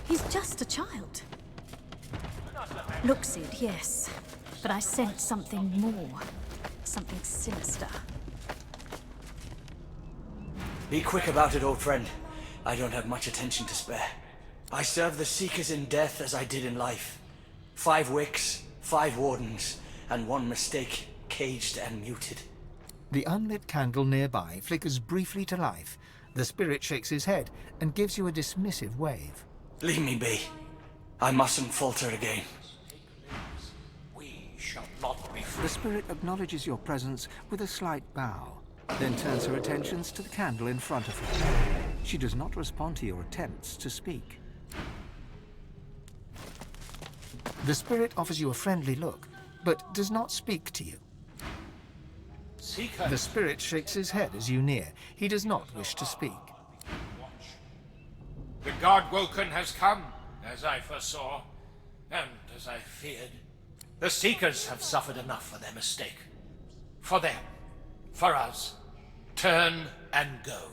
He's just a child. Look, Sid, yes. But I sense something more. Something sinister. Be quick about it, old friend. I don't have much attention to spare. I serve the Seekers in death as I did in life. 5 wicks, 5 wardens, and 1 mistake, caged and muted. The unlit candle nearby flickers briefly to life. The spirit shakes his head and gives you a dismissive wave. Leave me be. I mustn't falter again. We shall not be free. The spirit acknowledges your presence with a slight bow, then turns her attentions to the candle in front of her. She does not respond to your attempts to speak. The spirit offers you a friendly look, but does not speak to you. Seeker. The spirit shakes his head as you near. He does not wish to speak. The God Woken has come, as I foresaw, and as I feared. The Seekers have suffered enough for their mistake. For them. For us. Turn and go.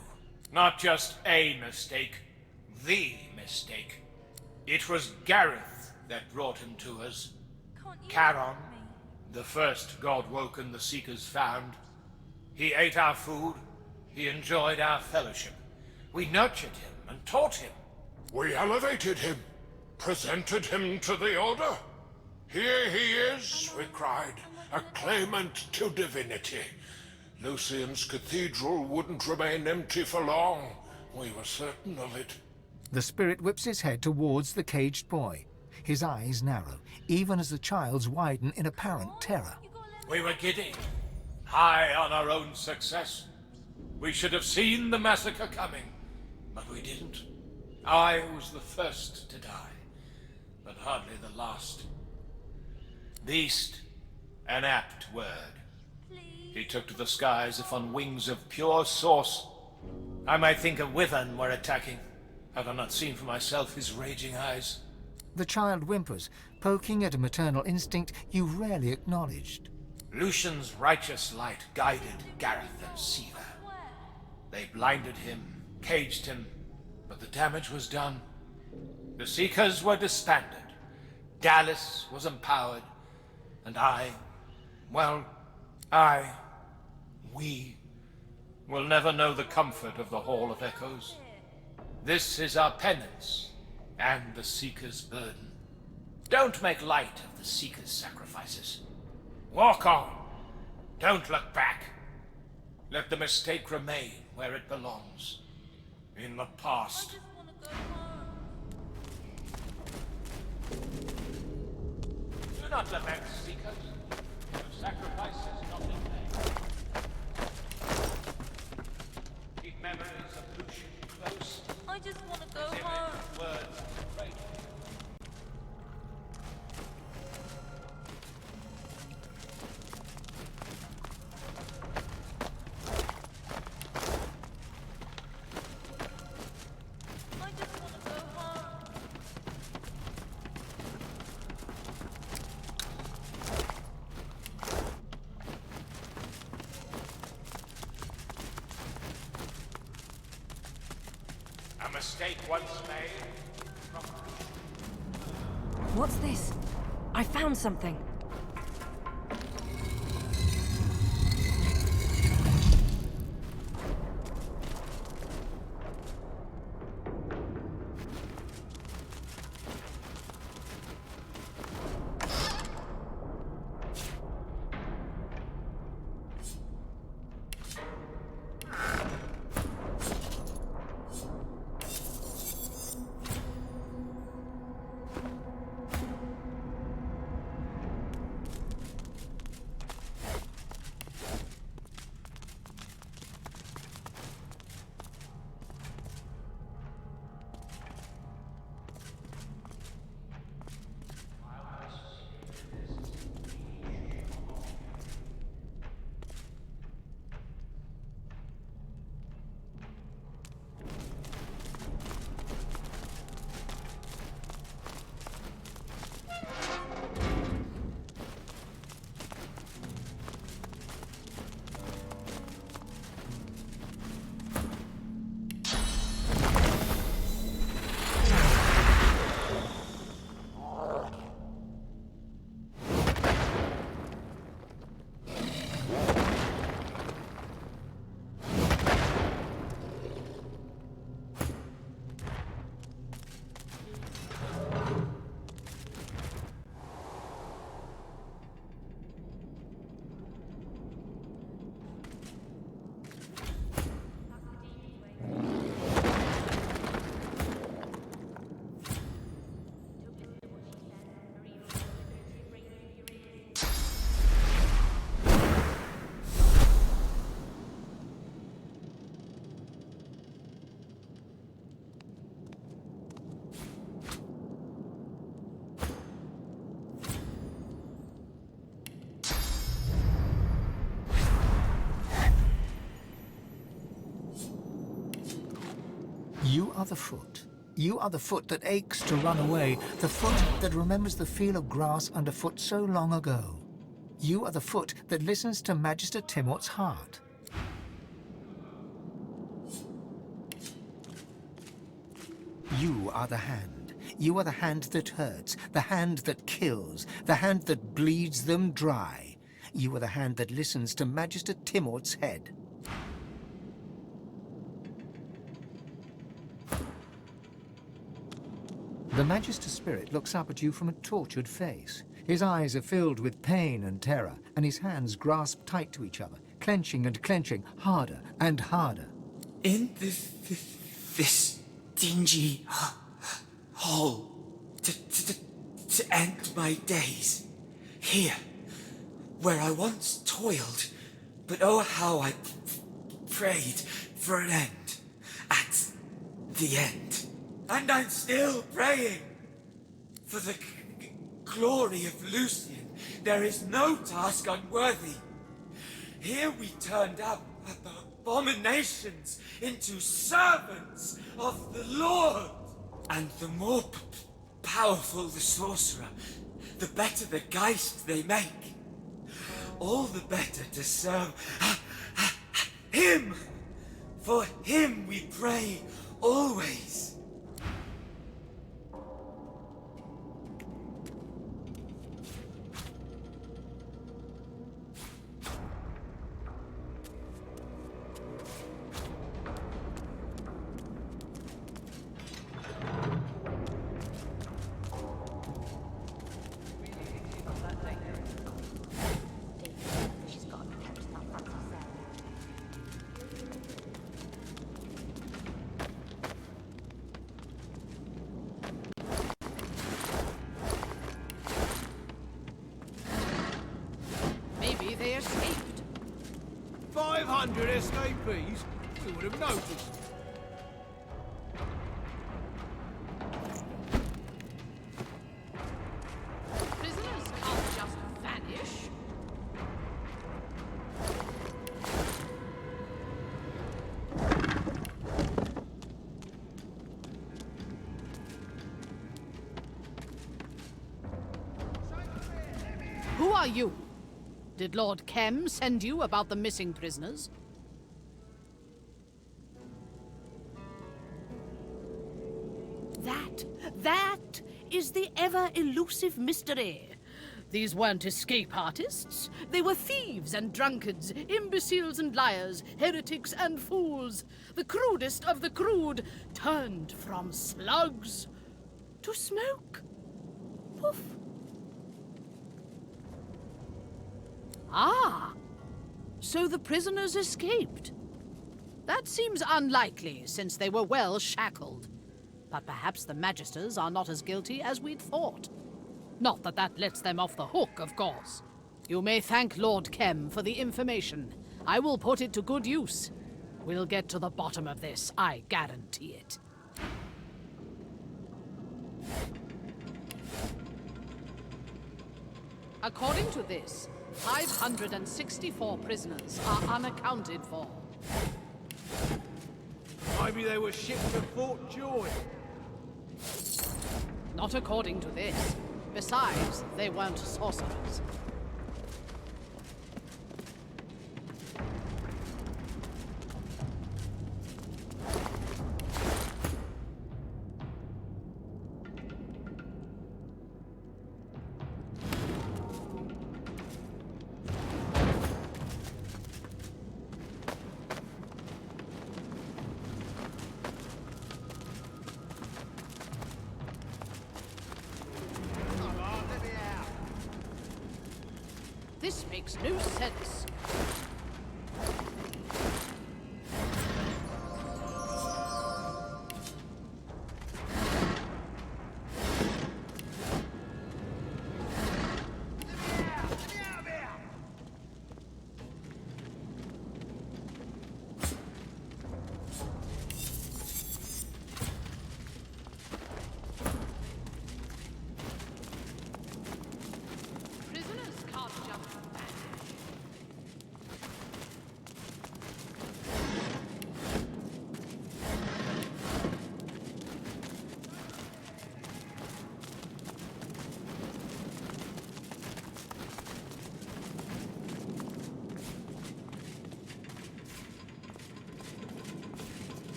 Not just a mistake. The mistake. It was Gareth that brought him to us. Charon, the first God Woken the Seekers found. He ate our food. He enjoyed our fellowship. We nurtured him and taught him. We elevated him, presented him to the Order. Here he is, we cried, a claimant to divinity. Lucian's cathedral wouldn't remain empty for long. We were certain of it. The spirit whips his head towards the caged boy. His eyes narrow, even as the child's widen in apparent terror. We were giddy, high on our own success. We should have seen the massacre coming, but we didn't. I was the first to die, but hardly the last. Beast, an apt word. He took to the skies if on wings of pure source. I might think a wyvern were attacking, had I not seen for myself his raging eyes. The child whimpers, poking at a maternal instinct you rarely acknowledged. Lucian's righteous light guided Gareth and Siva. They blinded him, caged him, but the damage was done. The Seekers were disbanded. Dallas was empowered. And we will never know the comfort of the Hall of Echoes. This is our penance, and the Seeker's burden. Don't make light of the Seeker's sacrifices. Walk on. Don't look back. Let the mistake remain where it belongs. In the past. Do not lament, Seekers. Your sacrifice is not in vain. Keep memories of Lucian close. I just want to go His image home. and words of praise. I just want to go home. A mistake once made. What's this? I found something. You are the foot. You are the foot that aches to run away, the foot that remembers the feel of grass underfoot so long ago. You are the foot that listens to Magister Timort's heart. You are the hand. You are the hand that hurts, the hand that kills, the hand that bleeds them dry. You are the hand that listens to Magister Timort's head. The Magister Spirit looks up at you from a tortured face. His eyes are filled with pain and terror, and his hands grasp tight to each other, clenching and clenching, harder and harder. In this dingy hole, to end my days. Here, where I once toiled, but oh how I prayed for an end. At the end. And I'm still praying. For the glory of Lucian, there is no task unworthy. Here we turned out abominations into servants of the Lord. And the more powerful the sorcerer, the better the geist they make. All the better to serve him. For him we pray always. Maybe they escaped. 500 escapees? We would have noticed. Prisoners can't just vanish. Who are you? Did Lord Kem send you about the missing prisoners? That is the ever-elusive mystery. These weren't escape artists. They were thieves and drunkards, imbeciles and liars, heretics and fools. The crudest of the crude, turned from slugs to smoke. Poof. Ah, so the prisoners escaped. That seems unlikely, since they were well shackled. But perhaps the Magisters are not as guilty as we'd thought. Not that that lets them off the hook, of course. You may thank Lord Kem for the information. I will put it to good use. We'll get to the bottom of this, I guarantee it. According to this, 564 prisoners are unaccounted for. Maybe they were shipped to Fort Joy. Not according to this. Besides, they weren't sorcerers. This makes no sense.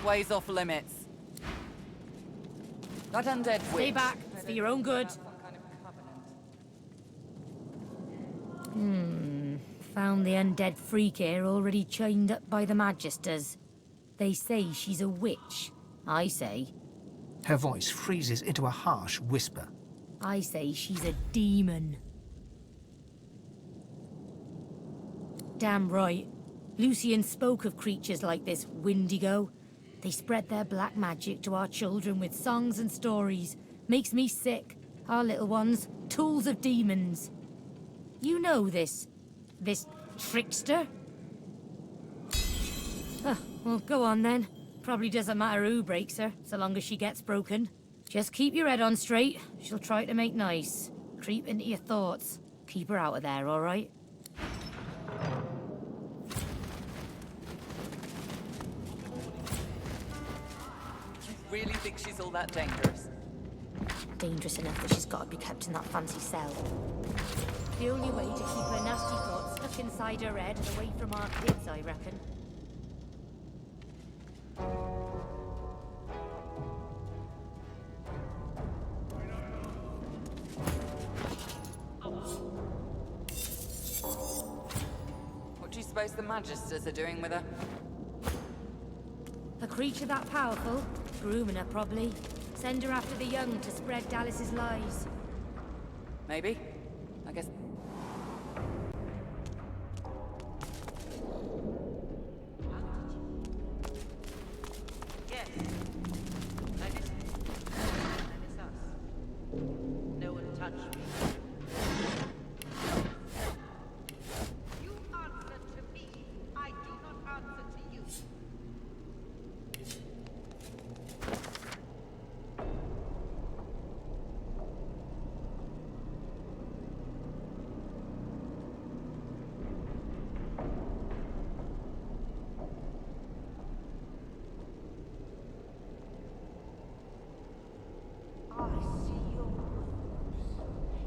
way's off limits. That undead witch... Stay back. It's for your own good. Found the undead freak here already chained up by the Magisters. They say she's a witch. I say... Her voice freezes into a harsh whisper. I say she's a demon. Damn right. Lucian spoke of creatures like this Windigo. They spread their black magic to our children with songs and stories. Makes me sick. Our little ones, tools of demons. You know this trickster? Well, go on then. Probably doesn't matter who breaks her, so long as she gets broken. Just keep your head on straight. She'll try to make nice. Creep into your thoughts. Keep her out of there, all right? You really think she's all that dangerous? Dangerous enough that she's got to be kept in that fancy cell. The only way to keep her nasty thoughts stuck inside her head and away from our kids, I reckon. What do you suppose the Magisters are doing with her? A creature that powerful? Grooming her, probably. Send her after the young to spread Dallas's lies. Maybe. I guess... Yes. And it's us. No one touched me. You answer to me. I do not answer to you. I see your wounds.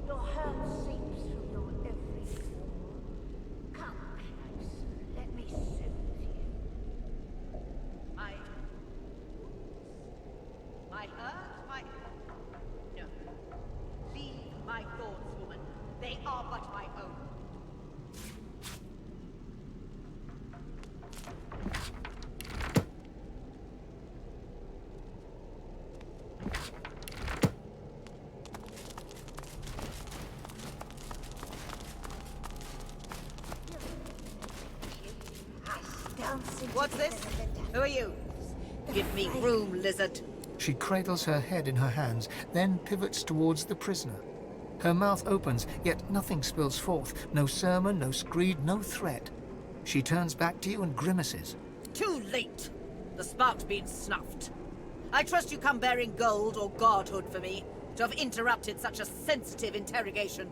Your hurt seeps through your every pore. Come closer. Let me soothe you. My wounds? My hurt? My... No. Leave my thoughts, woman. They are but my own. What's this? Who are you? Give me room, lizard. She cradles her head in her hands, then pivots towards the prisoner. Her mouth opens, yet nothing spills forth. No sermon, no screed, no threat. She turns back to you and grimaces. Too late. The spark's been snuffed. I trust you come bearing gold or godhood for me to have interrupted such a sensitive interrogation.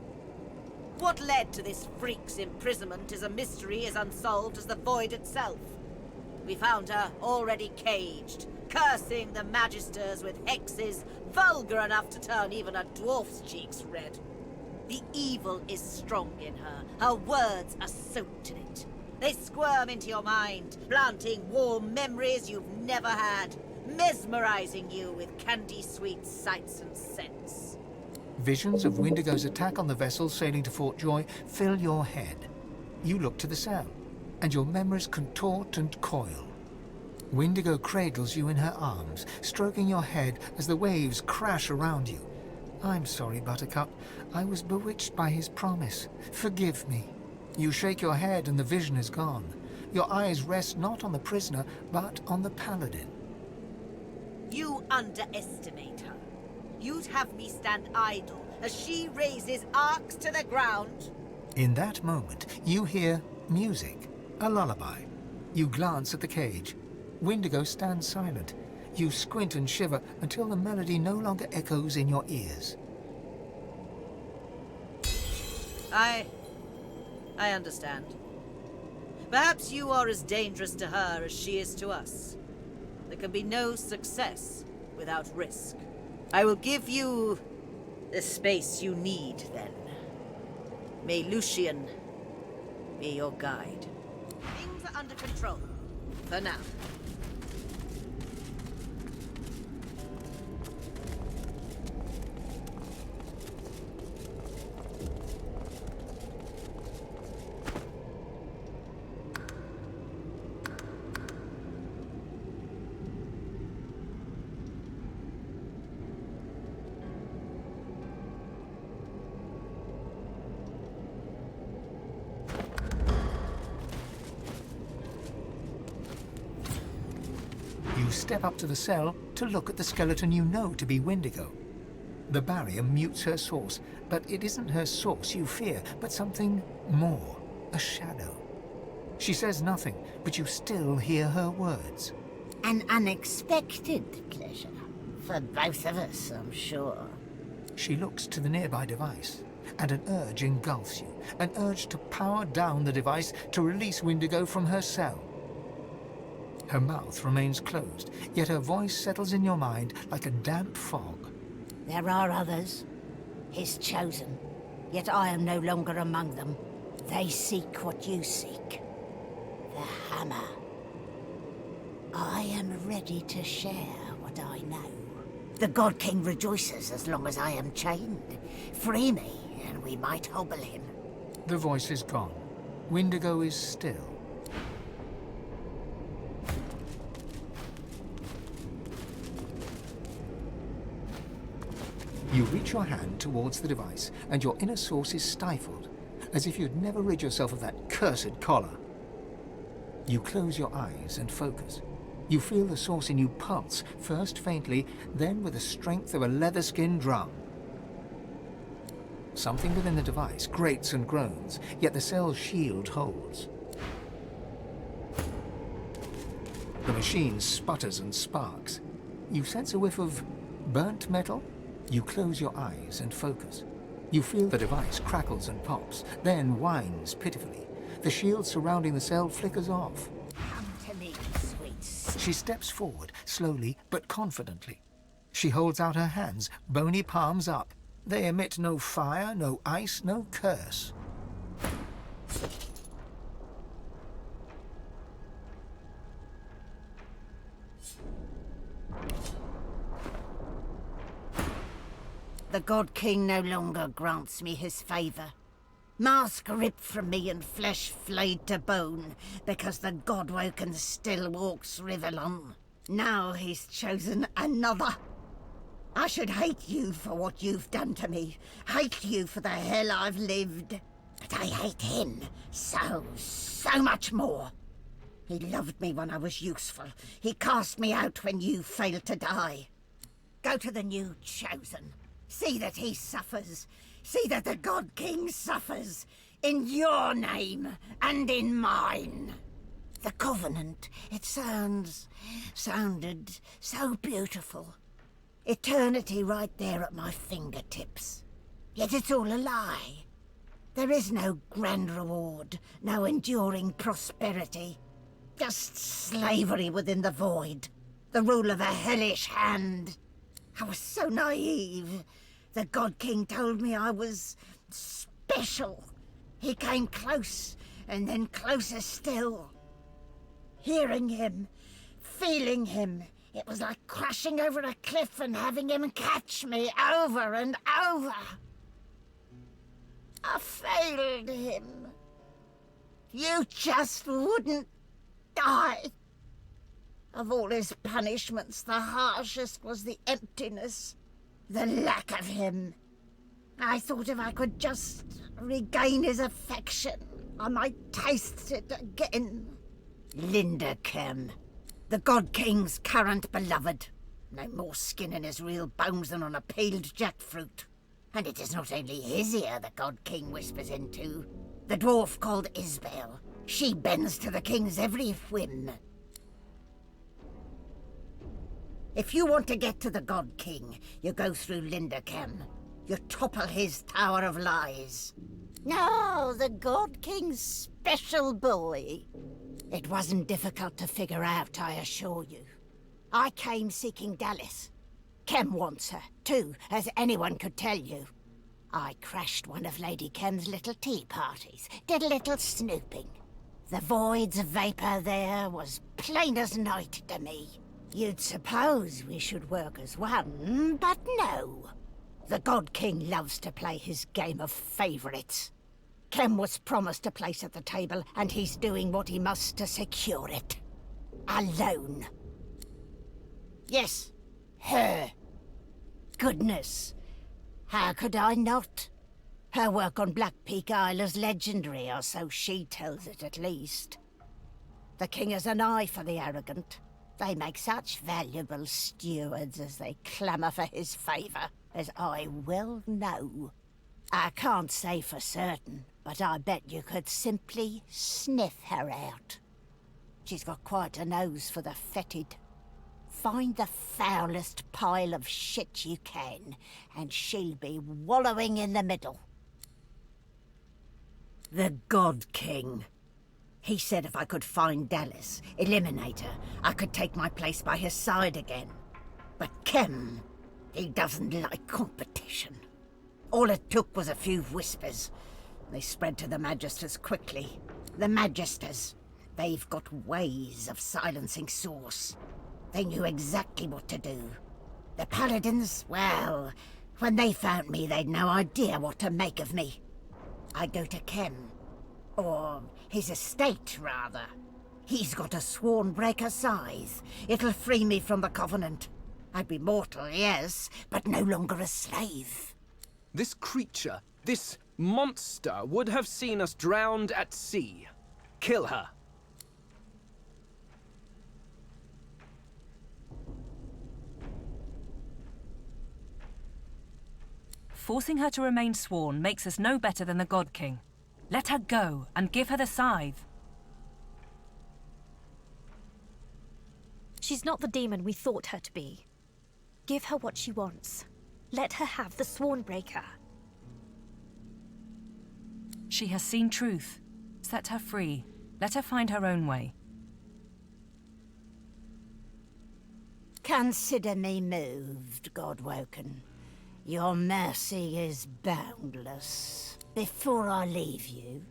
What led to this freak's imprisonment is a mystery as unsolved as the void itself. We found her already caged, cursing the Magisters with hexes vulgar enough to turn even a dwarf's cheeks red. The evil is strong in her. Her words are soaked in it. They squirm into your mind, planting warm memories you've never had, mesmerizing you with candy-sweet sights and scents. Visions of Windigo's attack on the vessel sailing to Fort Joy fill your head. You look to the cell, and your memories contort and coil. Windigo cradles you in her arms, stroking your head as the waves crash around you. I'm sorry, Buttercup. I was bewitched by his promise. Forgive me. You shake your head and the vision is gone. Your eyes rest not on the prisoner, but on the paladin. You underestimate her. You'd have me stand idle as she raises arcs to the ground. In that moment, you hear music, a lullaby. You glance at the cage. Windigo stands silent. You squint and shiver until the melody no longer echoes in your ears. I understand. Perhaps you are as dangerous to her as she is to us. There can be no success without risk. I will give you the space you need, then. May Lucian be your guide. Things are under control. For now. step up to the cell to look at the skeleton you know to be Wendigo. The barrier mutes her source, but it isn't her source you fear, but something more, a shadow. She says nothing, but you still hear her words. An unexpected pleasure. For both of us, I'm sure. She looks to the nearby device, and an urge engulfs you. An urge to power down the device to release Wendigo from her cell. Her mouth remains closed, yet her voice settles in your mind like a damp fog. There are others, his chosen, yet I am no longer among them. They seek what you seek. The hammer. I am ready to share what I know. The God King rejoices as long as I am chained. Free me, and we might hobble him. The voice is gone. Wendigo is still. You reach your hand towards the device, and your inner source is stifled, as if you'd never rid yourself of that cursed collar. You close your eyes and focus. You feel the source in you pulse, first faintly, then with the strength of a leather-skinned drum. Something within the device grates and groans, yet the cell's shield holds. The machine sputters and sparks. You sense a whiff of burnt metal. You close your eyes and focus. You feel the device crackles and pops, then whines pitifully. The shield surrounding the cell flickers off. Come to me, sweet. She steps forward, slowly but confidently. She holds out her hands, bony palms up. They emit no fire, no ice, no curse. The God King no longer grants me his favor. Mask ripped from me and flesh flayed to bone, because the God-woken still walks Rivellon. Now he's chosen another. I should hate you for what you've done to me, hate you for the hell I've lived. But I hate him so much more. He loved me when I was useful. He cast me out when you failed to die. Go to the new chosen. See that he suffers. See that the God King suffers. In your name and in mine. The Covenant, it sounded so beautiful. Eternity right there at my fingertips. Yet it's all a lie. There is no grand reward, no enduring prosperity. Just slavery within the void. The rule of a hellish hand. I was so naive. The God King told me I was special. He came close, and then closer still. Hearing him, feeling him, it was like crashing over a cliff and having him catch me over and over. I failed him. You just wouldn't die. Of all his punishments, the harshest was the emptiness. The lack of him. I thought if I could just regain his affection, I might taste it again. Linda Kem, the God King's current beloved. No more skin in his real bones than on a peeled jackfruit. And it is not only his ear the God King whispers into. The dwarf called Isbel. She bends to the king's every whim. If you want to get to the God King, you go through Linda Kem. You topple his tower of lies. No, the God King's special boy. It wasn't difficult to figure out, I assure you. I came seeking Dallas. Kem wants her, too, as anyone could tell you. I crashed one of Lady Kem's little tea parties, did a little snooping. The void's vapor there was plain as night to me. You'd suppose we should work as one, but no. The God King loves to play his game of favorites. Kem was promised a place at the table, and he's doing what he must to secure it. Alone. Yes, her. Goodness, how could I not? Her work on Black Peak Isle is legendary, or so she tells it at least. The king has an eye for the arrogant. They make such valuable stewards as they clamour for his favour, as I well know. I can't say for certain, but I bet you could simply sniff her out. She's got quite a nose for the fetid. Find the foulest pile of shit you can, and she'll be wallowing in the middle. The God King. He said if I could find Dallas, eliminate her, I could take my place by his side again. But Kem, he doesn't like competition. All it took was a few whispers. They spread to the Magisters quickly. The Magisters, they've got ways of silencing Source. They knew exactly what to do. The Paladins, well, when they found me, they'd no idea what to make of me. I go to Kem. Or his estate, rather. He's got a Swornbreaker scythe. It'll free me from the Covenant. I'd be mortal, yes, but no longer a slave. This creature, this monster, would have seen us drowned at sea. Kill her. Forcing her to remain sworn makes us no better than the God King. Let her go, and give her the scythe. She's not the demon we thought her to be. Give her what she wants. Let her have the Swornbreaker. She has seen truth. Set her free. Let her find her own way. Consider me moved, Godwoken. Your mercy is boundless. Before I leave you,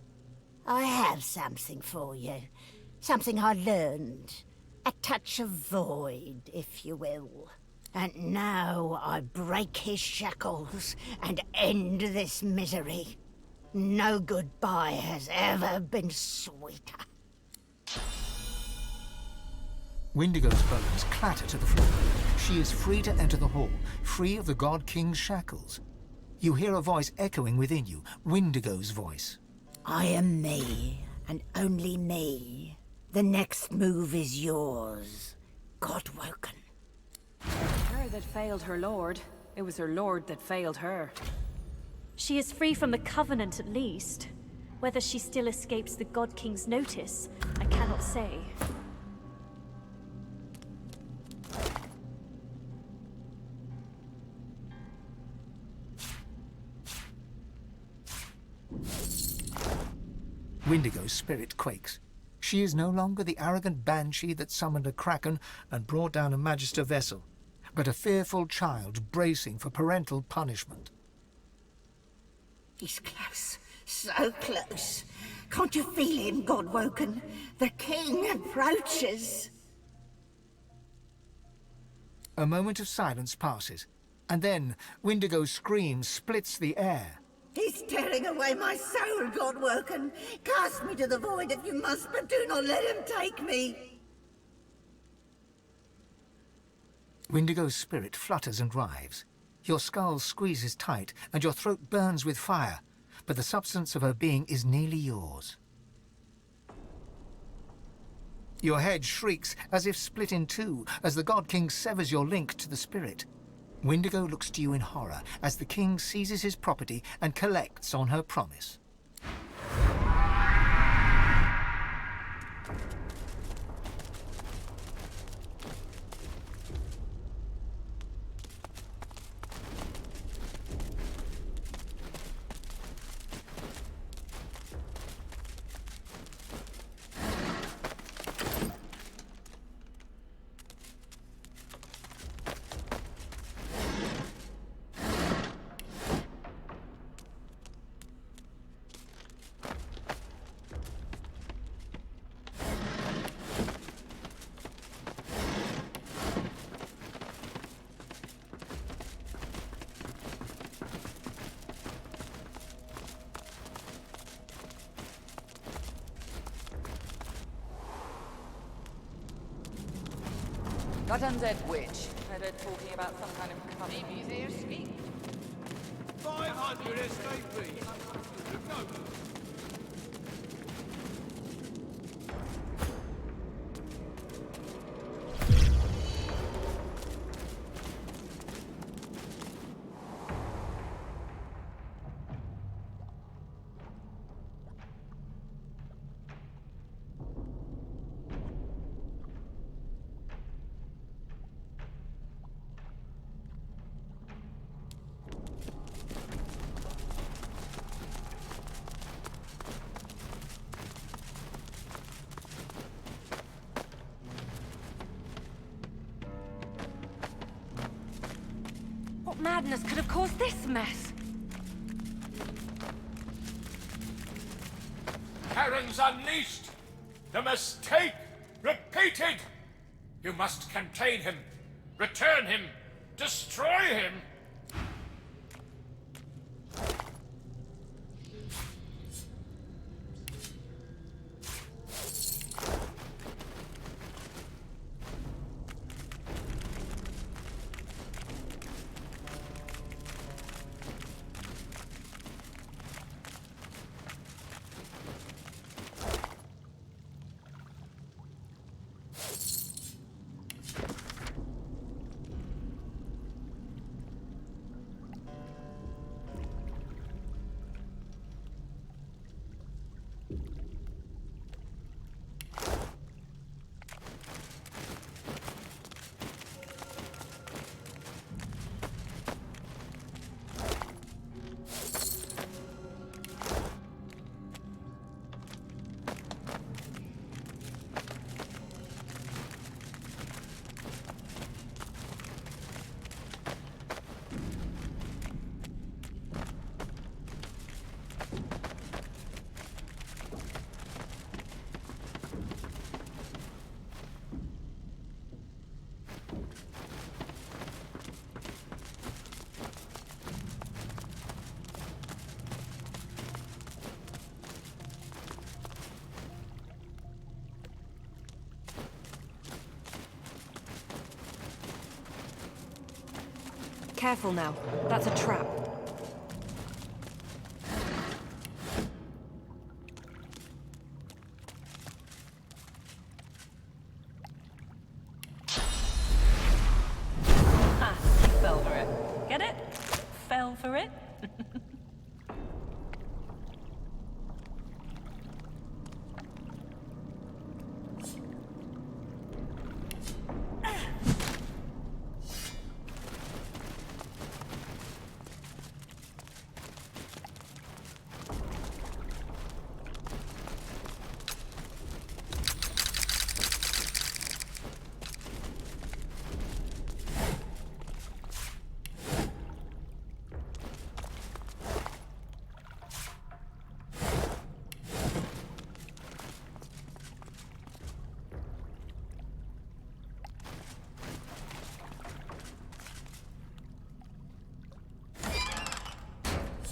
I have something for you. Something I learned. A touch of void, if you will. And now I break his shackles and end this misery. No goodbye has ever been sweeter. Wendigo's bones clatter to the floor. She is free to enter the hall, free of the God King's shackles. You hear a voice echoing within you, Wendigo's voice. I am me, and only me. The next move is yours, Godwoken. Her that failed her lord. It was her lord that failed her. She is free from the Covenant at least. Whether she still escapes the God King's notice, I cannot say. Wendigo's spirit quakes. She is no longer the arrogant banshee that summoned a kraken and brought down a Magister vessel, but a fearful child bracing for parental punishment. He's close, so close. Can't you feel him, Godwoken? The king approaches. A moment of silence passes, and then Wendigo's scream splits the air. He's tearing away my soul, Godwoken. Cast me to the void if you must, but do not let him take me. Wendigo's spirit flutters and writhes. Your skull squeezes tight, and your throat burns with fire, but the substance of her being is nearly yours. Your head shrieks as if split in two, as the God King severs your link to the spirit. Wendigo looks to you in horror as the king seizes his property and collects on her promise. That undead witch. Heard her talking about some kind of company. Maybe they're speaking. 500 escapees! madness could have caused this mess? Karen's unleashed! The mistake repeated! You must contain him, return him, destroy him! Careful now. That's a trap. Ah, you fell for it. Get it? Fell for it?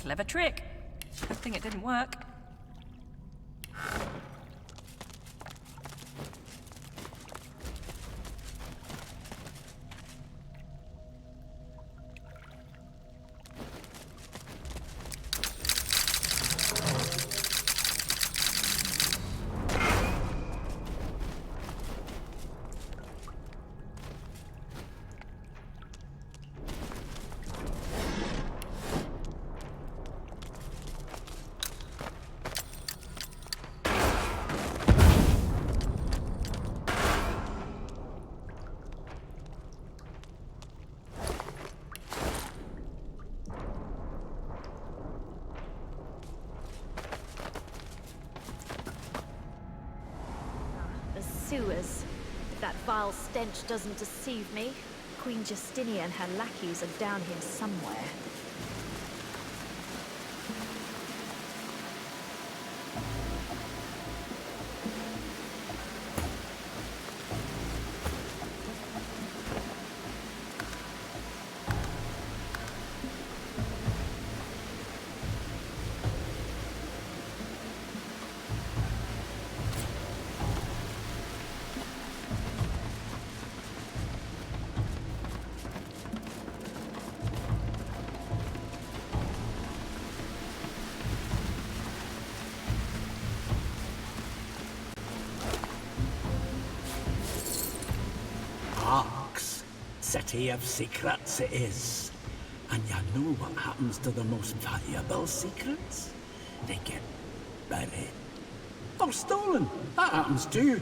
Clever trick. Good thing it didn't work. Sewers. If that vile stench doesn't deceive me, Queen Justinia and her lackeys are down here somewhere. City of secrets it is. And you know what happens to the most valuable secrets? They get buried. Or stolen. That happens too.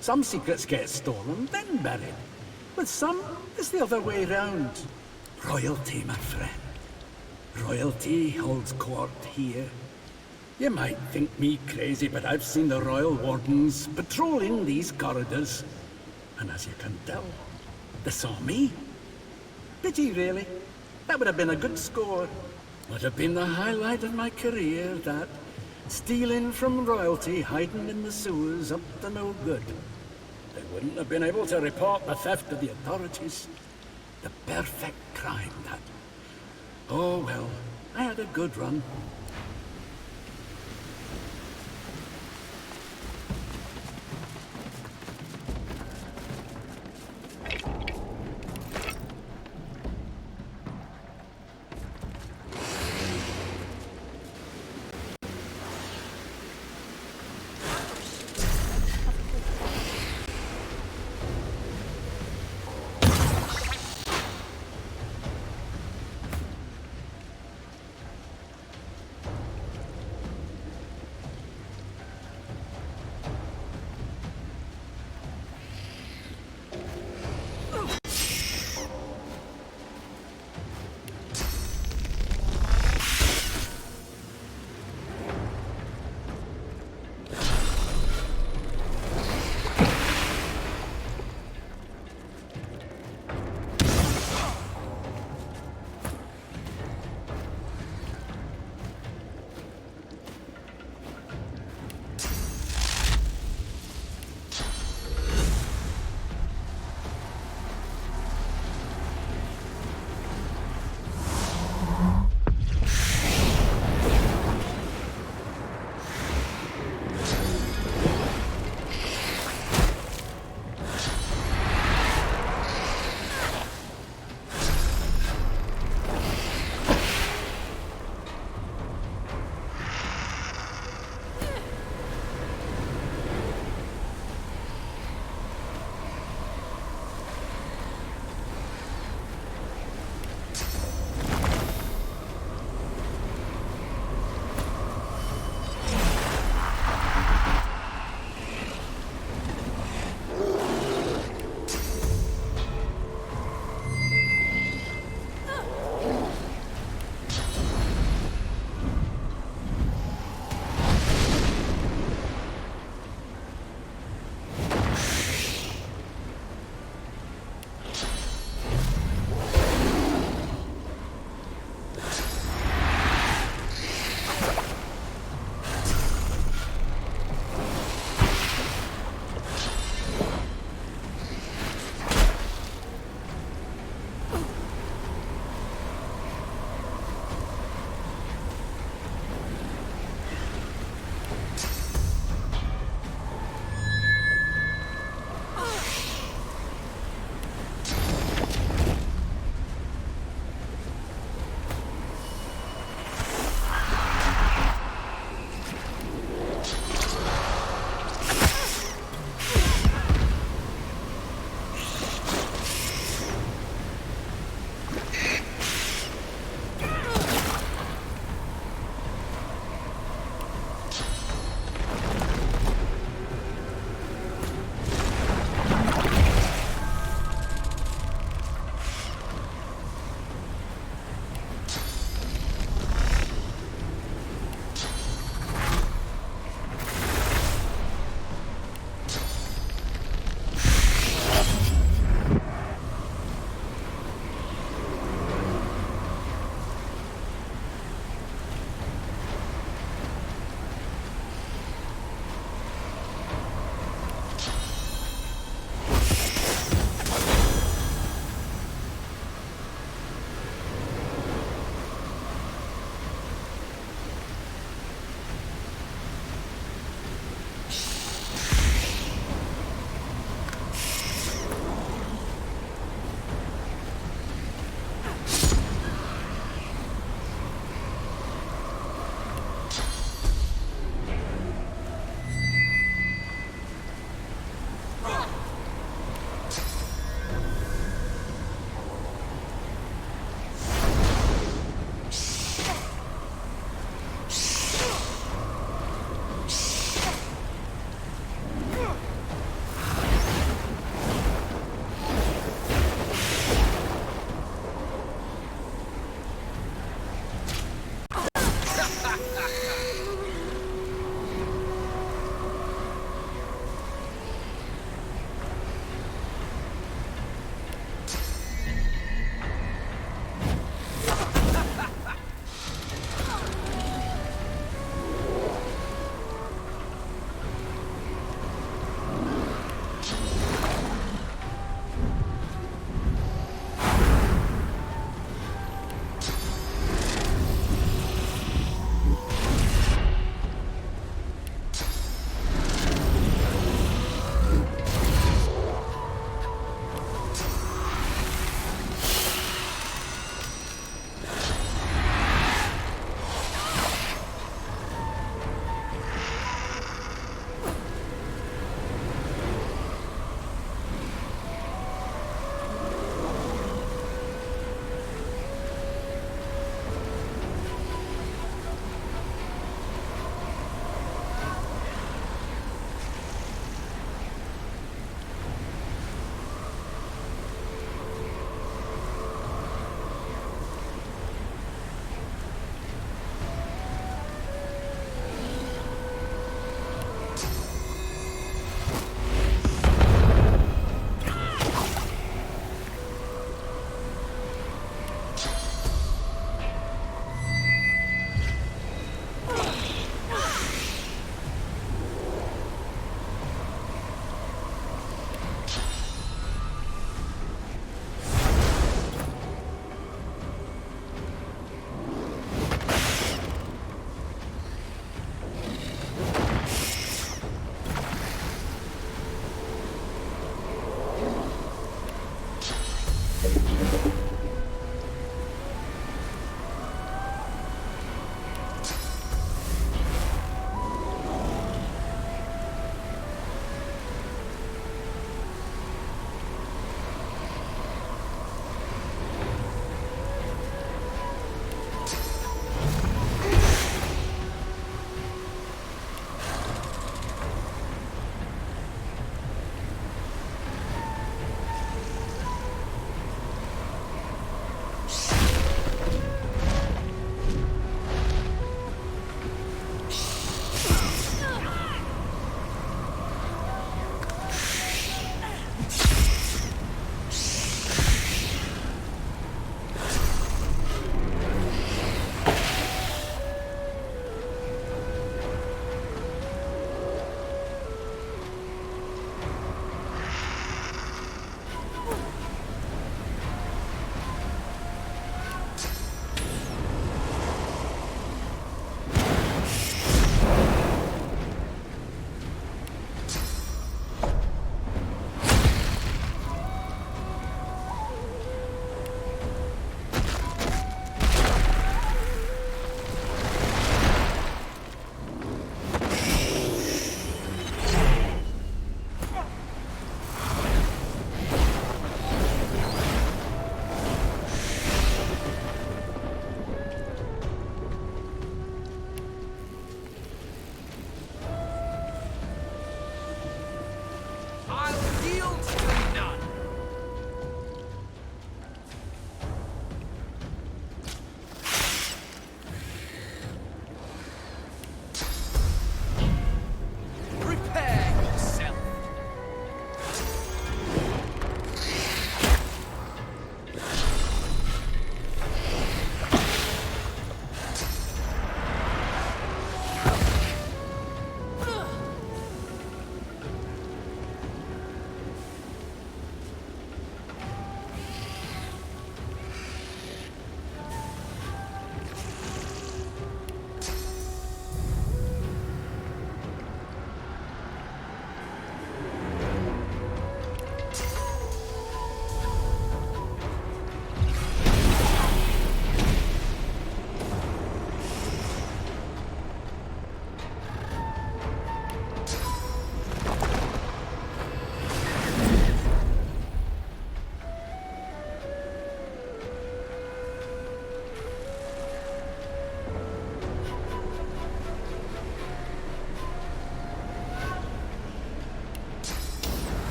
Some secrets get stolen, then buried. With some, it's the other way round. Royalty, my friend. Royalty holds court here. You might think me crazy, but I've seen the royal wardens patrolling these corridors. And as you can tell, they saw me. Pity, really. That would have been a good score. Would have been the highlight of my career, that. Stealing from royalty, hiding in the sewers, up to no good. They wouldn't have been able to report the theft to the authorities. The perfect crime, that. Oh well, I had a good run.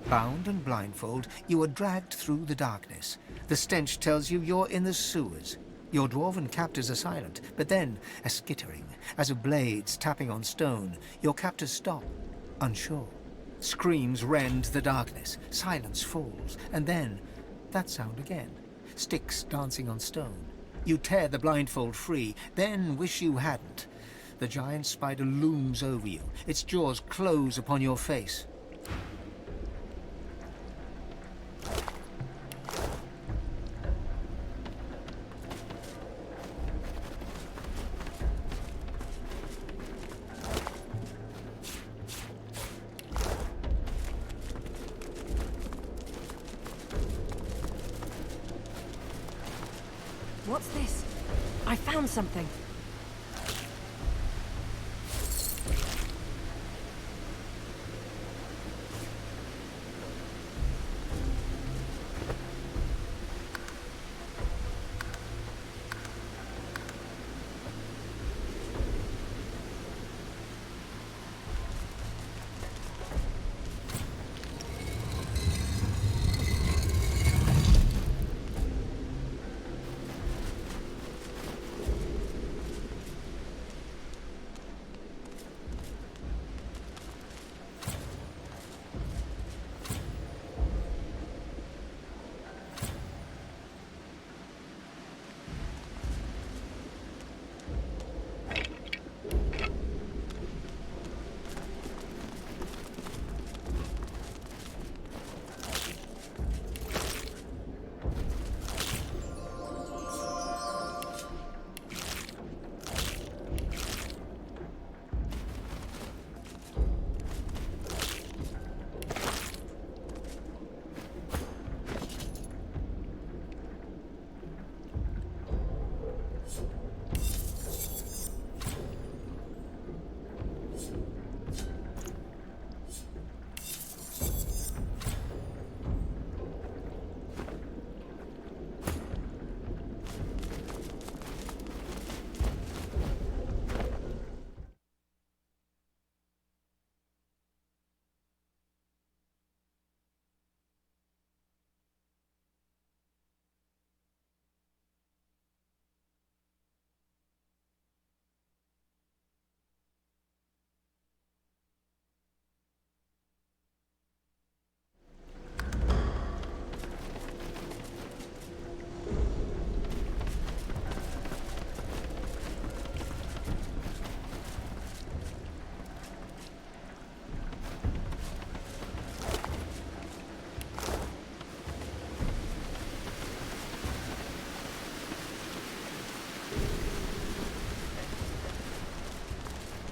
Bound and blindfold, you are dragged through the darkness. The stench tells you you're in the sewers. Your dwarven captors are silent, but then a skittering, as of blades tapping on stone. Your captors stop, unsure. Screams rend the darkness. Silence falls, and then that sound again. Sticks dancing on stone. You tear the blindfold free, then wish you hadn't. The giant spider looms over you. Its jaws close upon your face. What's this? I found something.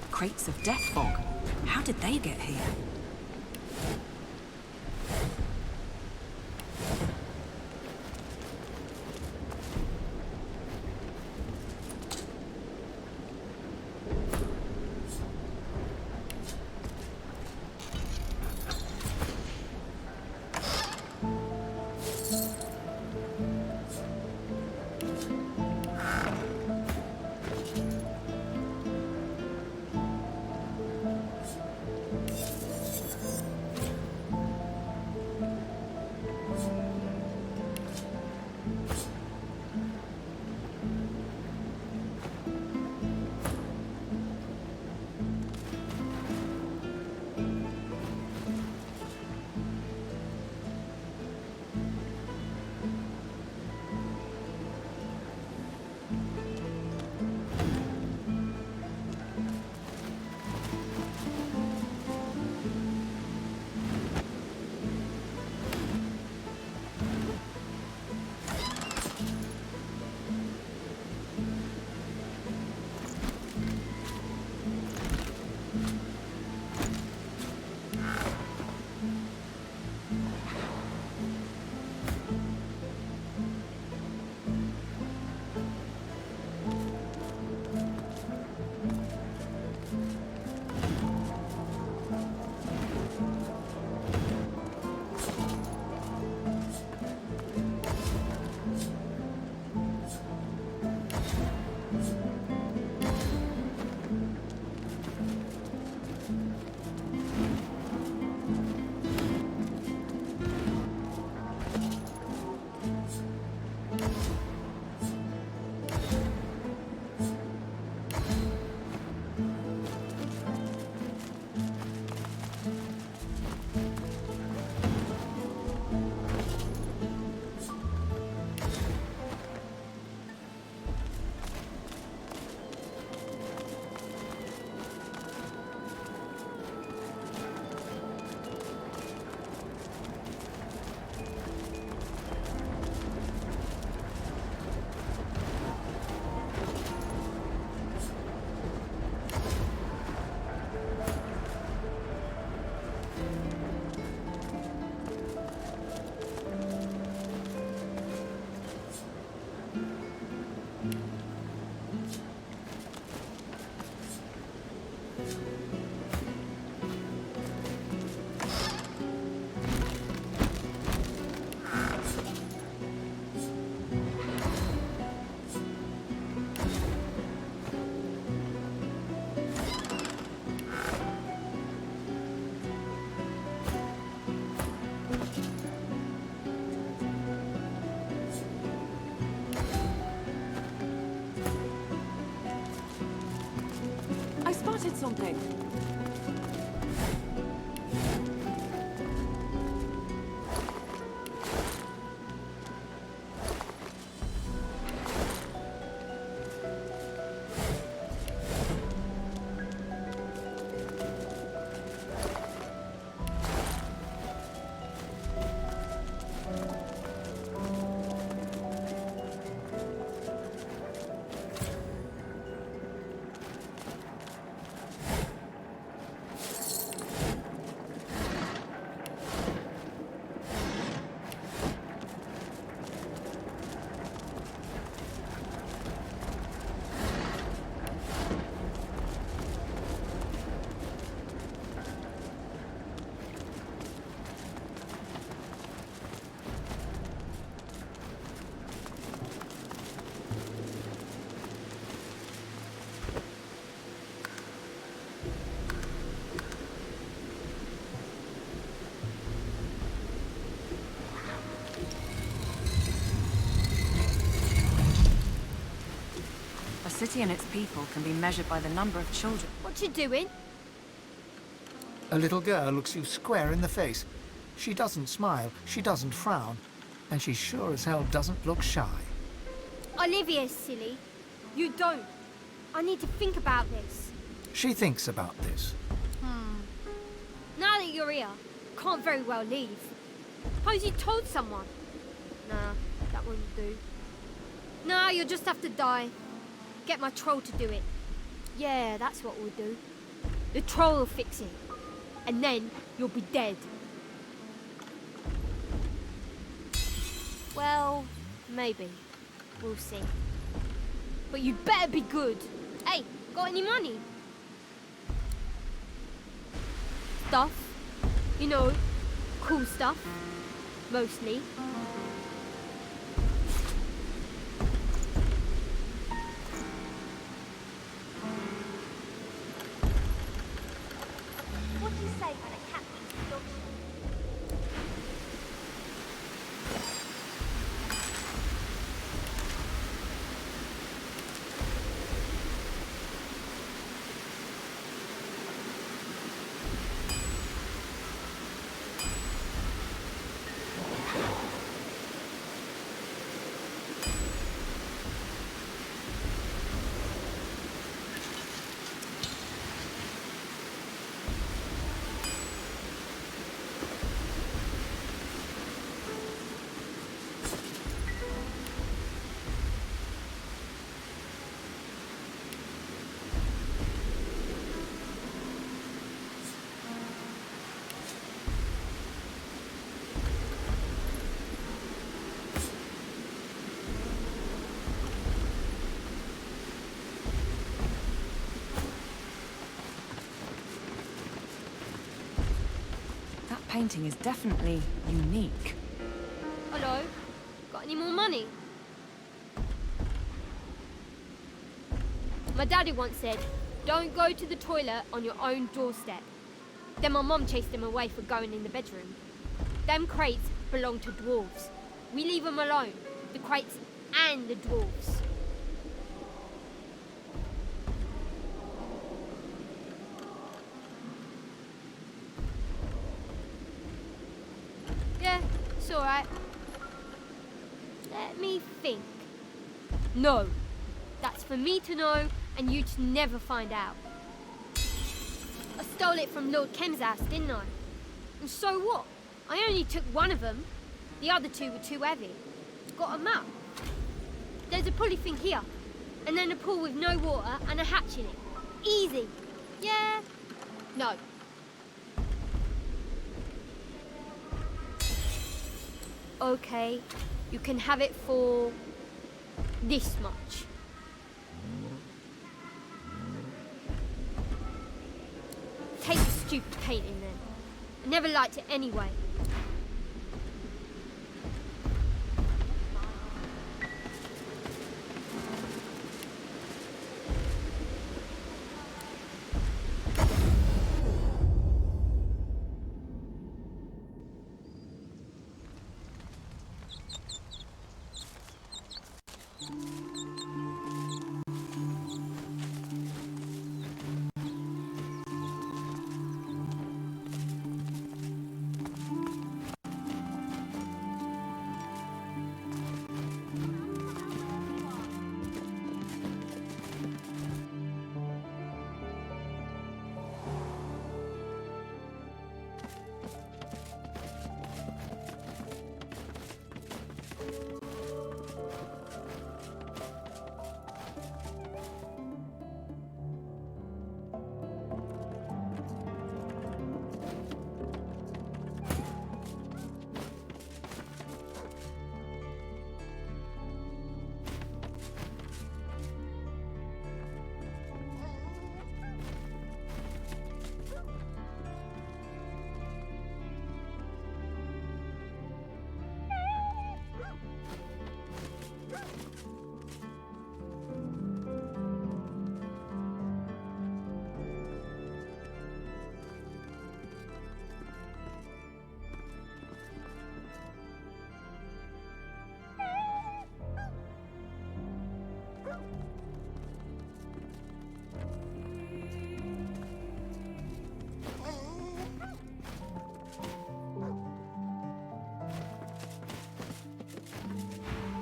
Crates of death fog. How did they get here? I spotted something. A city and its people can be measured by the number of children. What you doing? A little girl looks you square in the face. She doesn't smile, she doesn't frown, and she sure as hell doesn't look shy. Olivia's silly. You don't. I need to think about this. She thinks about this. Now that you're here, can't very well leave. Suppose you told someone. Nah, that won't do. Nah, you'll just have to die. Get my troll to do it. Yeah, that's what we'll do. The troll will fix it. And then you'll be dead. Well, maybe. We'll see. But you'd better be good. Hey, got any money? Stuff. You know, cool stuff. Mostly. What do you say when a cat eats a dog? That painting is definitely unique. Hello? Got any more money? My daddy once said, don't go to the toilet on your own doorstep. Then my mum chased him away for going in the bedroom. Them crates belong to dwarves. We leave them alone. The crates and the dwarves. Yeah, it's alright. Let me think. No. That's for me to know and you to never find out. I stole it from Lord Kem's house, didn't I? And so what? I only took one of them. The other two were too heavy. Got 'em out. There's a pulley thing here. And then a pool with no water and a hatch in it. Easy. Yeah? No. Okay, you can have it for this much. stupid painting then. I never liked it anyway.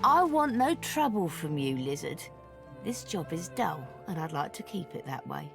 I want no trouble from you, lizard. This job is dull, and I'd like to keep it that way.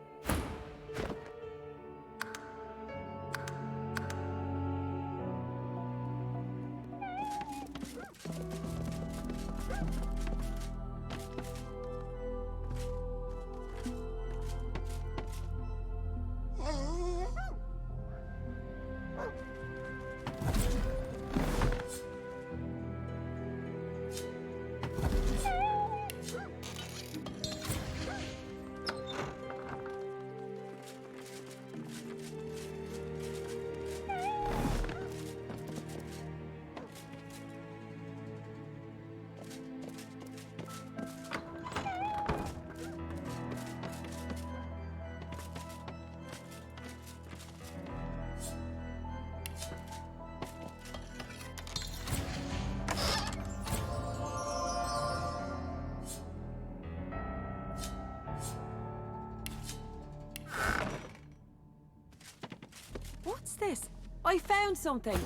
What's this? I found something.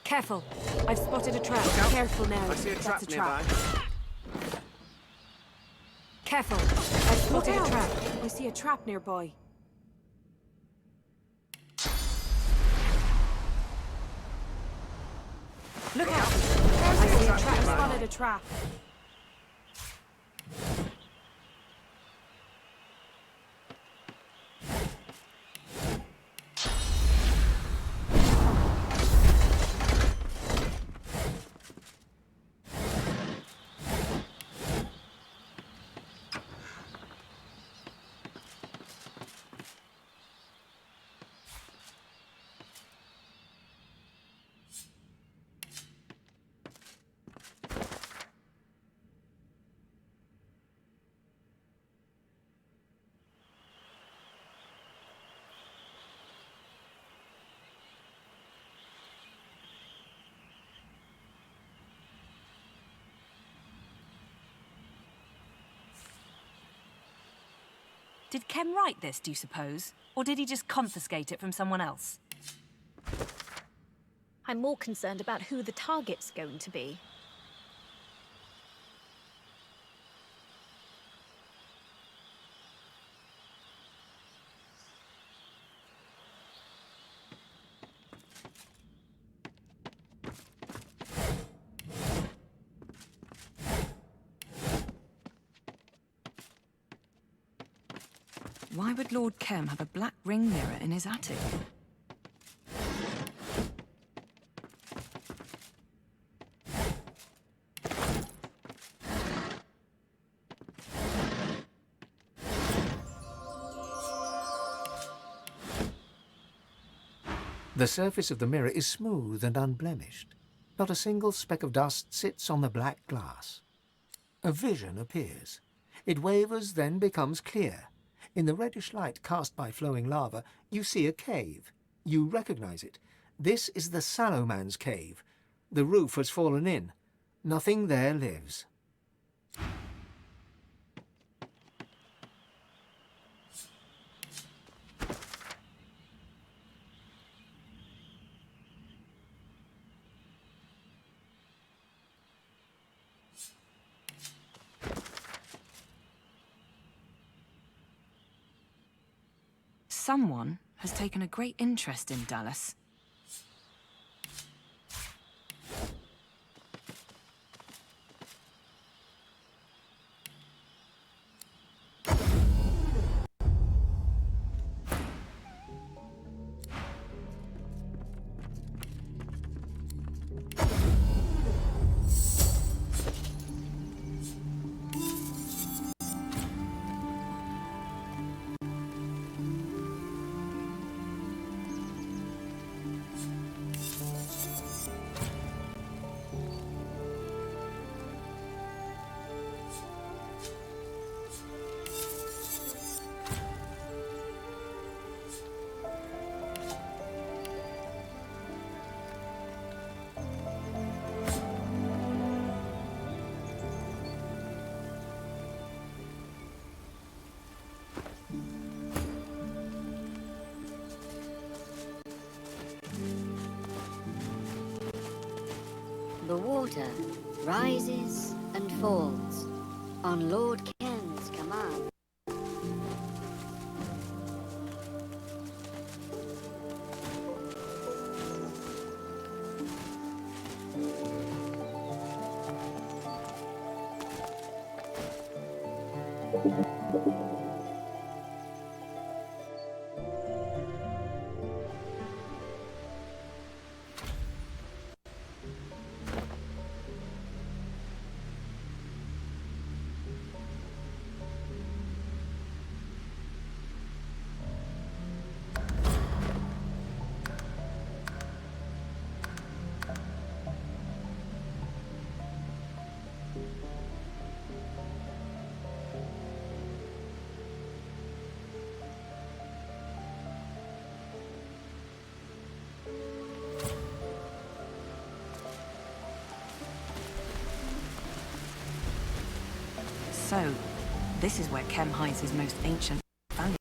Careful. I've spotted a trap. Careful now. I see a trap nearby. Careful. I've spotted a trap. I see a trap nearby. Look out! I see a trap. I spotted a trap. Did Kem write this, do you suppose? Or did he just confiscate it from someone else? I'm more concerned about who the target's going to be. Why would Lord Kem have a black ring mirror in his attic? The surface of the mirror is smooth and unblemished. Not a single speck of dust sits on the black glass. A vision appears. It wavers, then becomes clear. In the reddish light cast by flowing lava, you see a cave. You recognize it. This is the Sallow Man's cave. The roof has fallen in. Nothing there lives. Someone has taken a great interest in Dallas. The water rises and falls on Lord Ken's command. So, this is where Kem hides his most ancient valuables.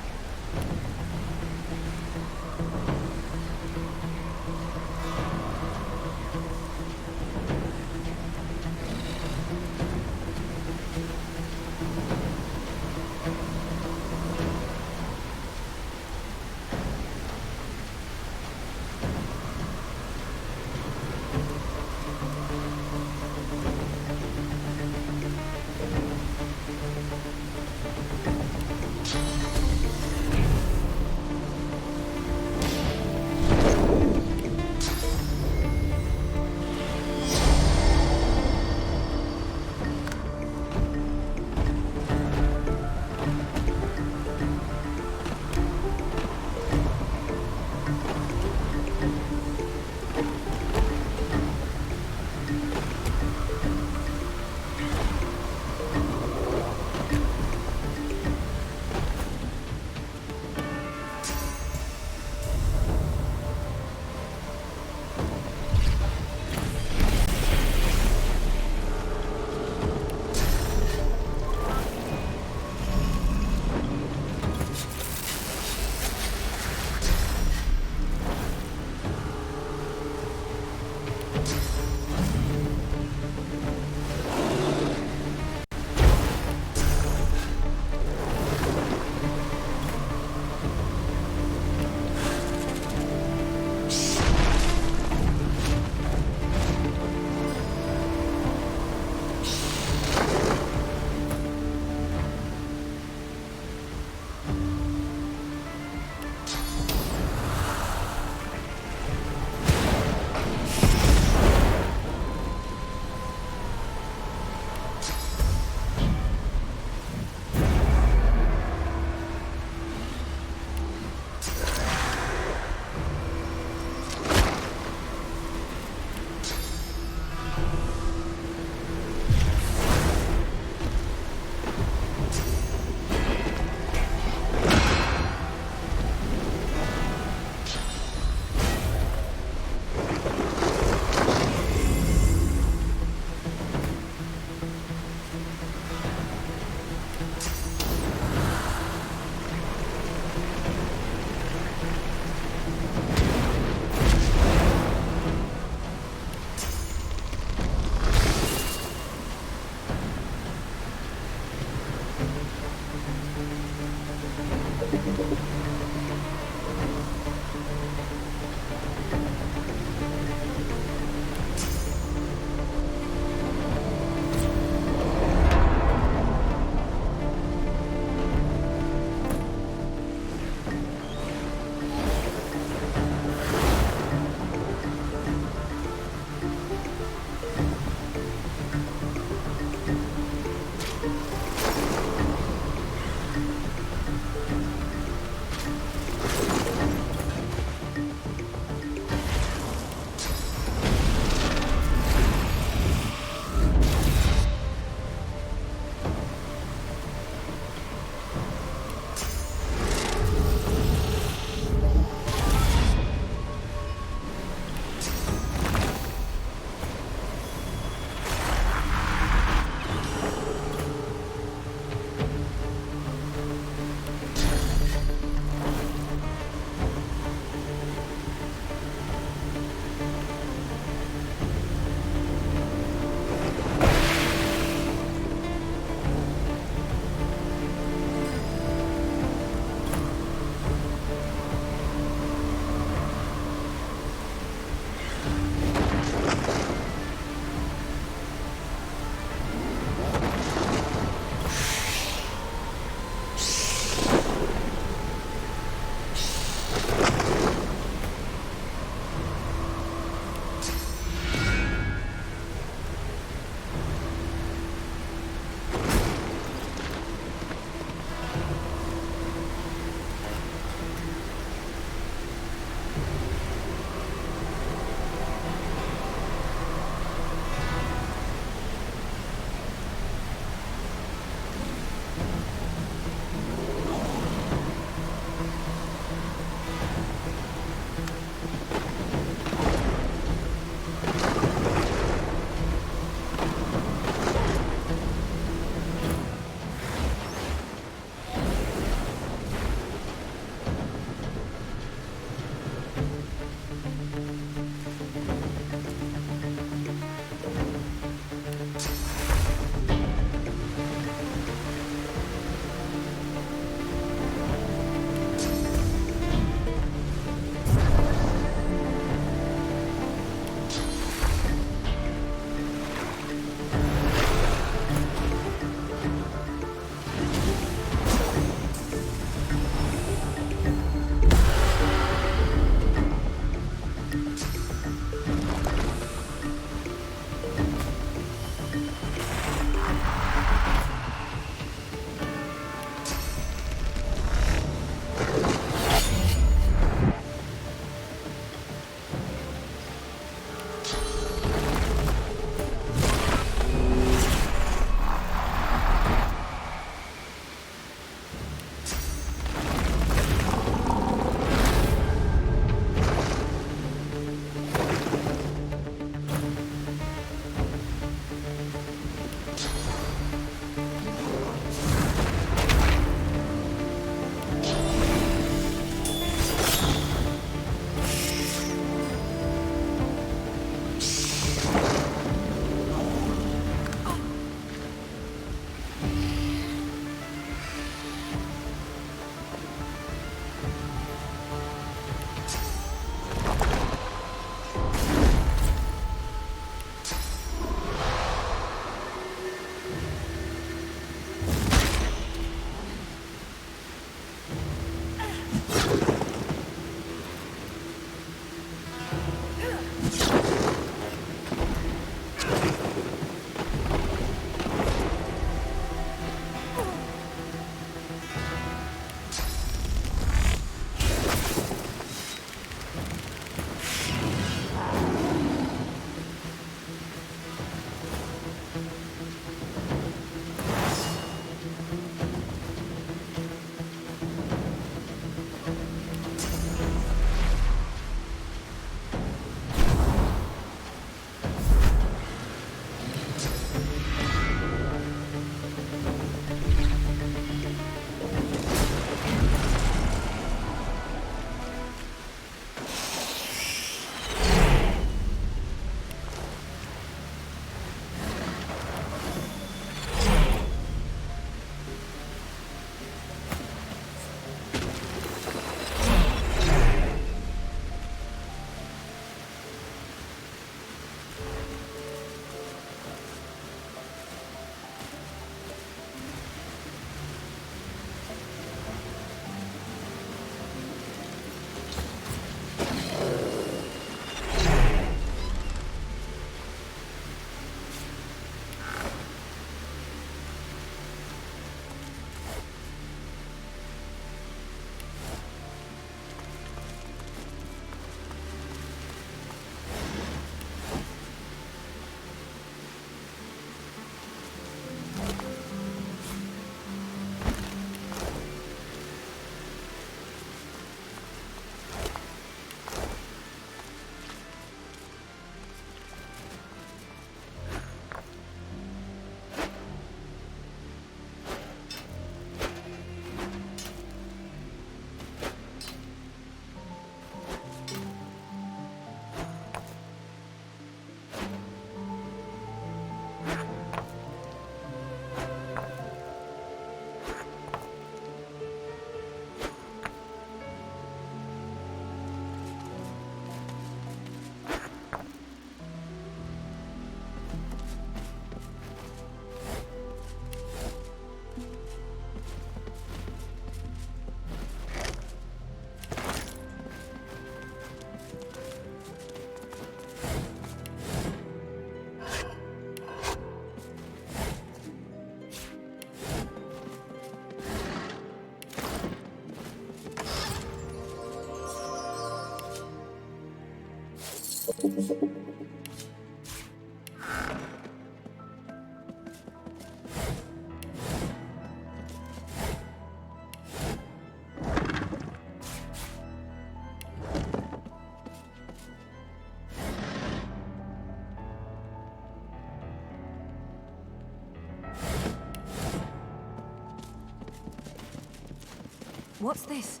What's this?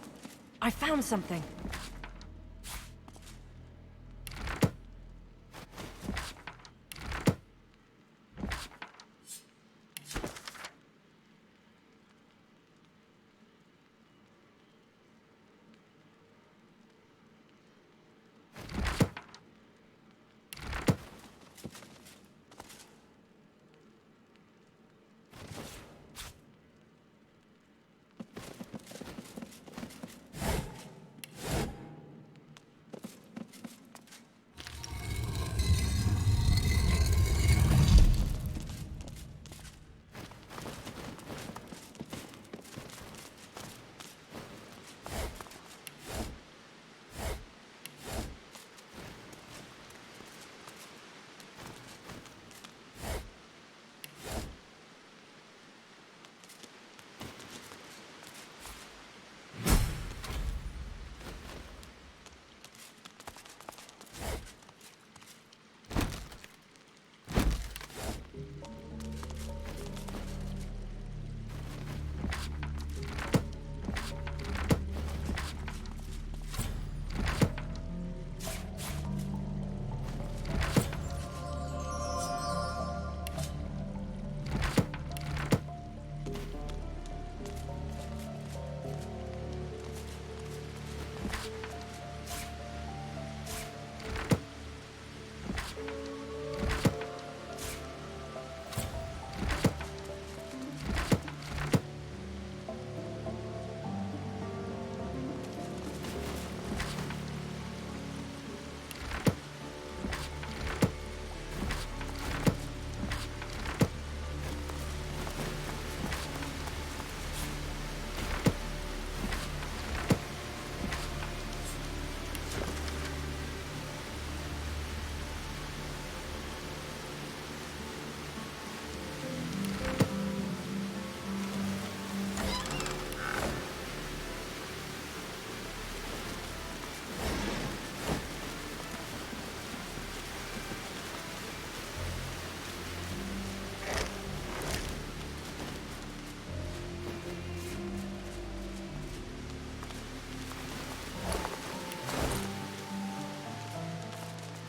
I found something.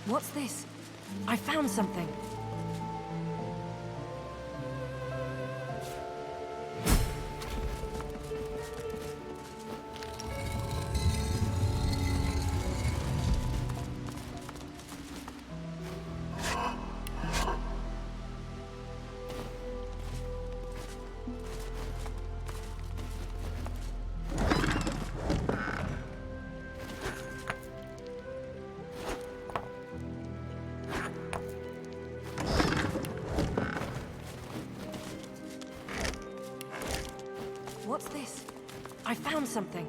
What's this? I found something. What's this? I found something.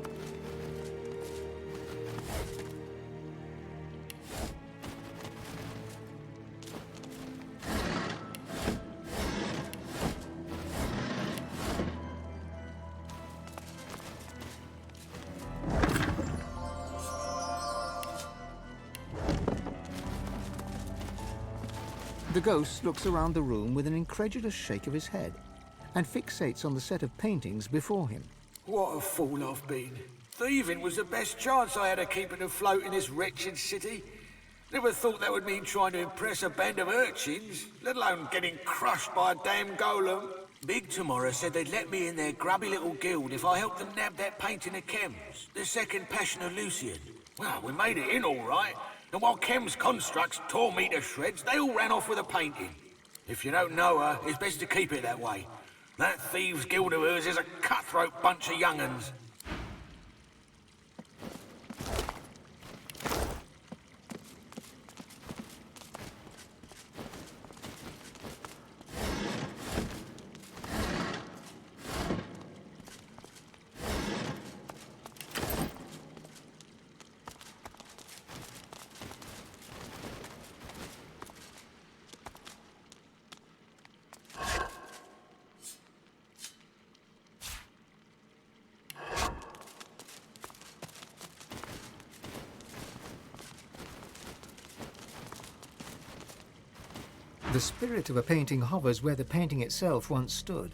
The ghost looks around the room with an incredulous shake of his head and fixates on the set of paintings before him. What a fool I've been. Thieving was the best chance I had of keeping afloat in this wretched city. Never thought that would mean trying to impress a band of urchins, let alone getting crushed by a damn golem. Big Tomorrow said they'd let me in their grubby little guild if I helped them nab that painting of Chem's, the second passion of Lucian. Well, we made it in all right, and while Chem's constructs tore me to shreds, they all ran off with a painting. If you don't know her, it's best to keep it that way. That thieves' guild of hers is a cutthroat bunch of young'uns. The spirit of a painting hovers where the painting itself once stood.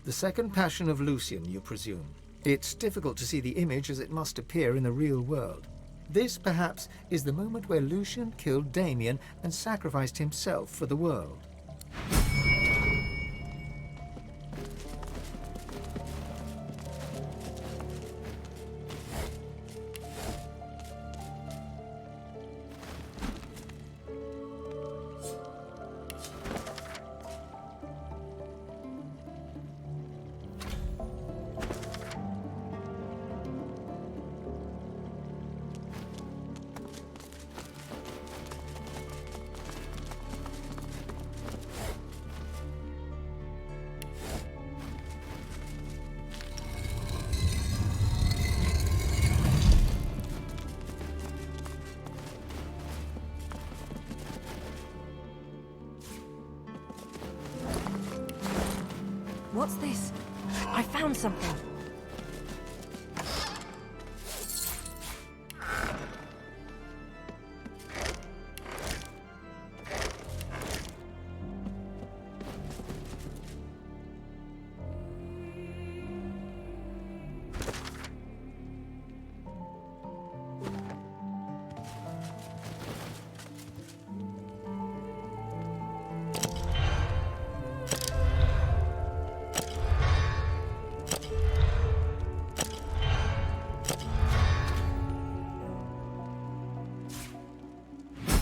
The second passion of Lucian, you presume. It's difficult to see the image as it must appear in the real world. This, perhaps, is the moment where Lucian killed Damien and sacrificed himself for the world. What's this? I found something.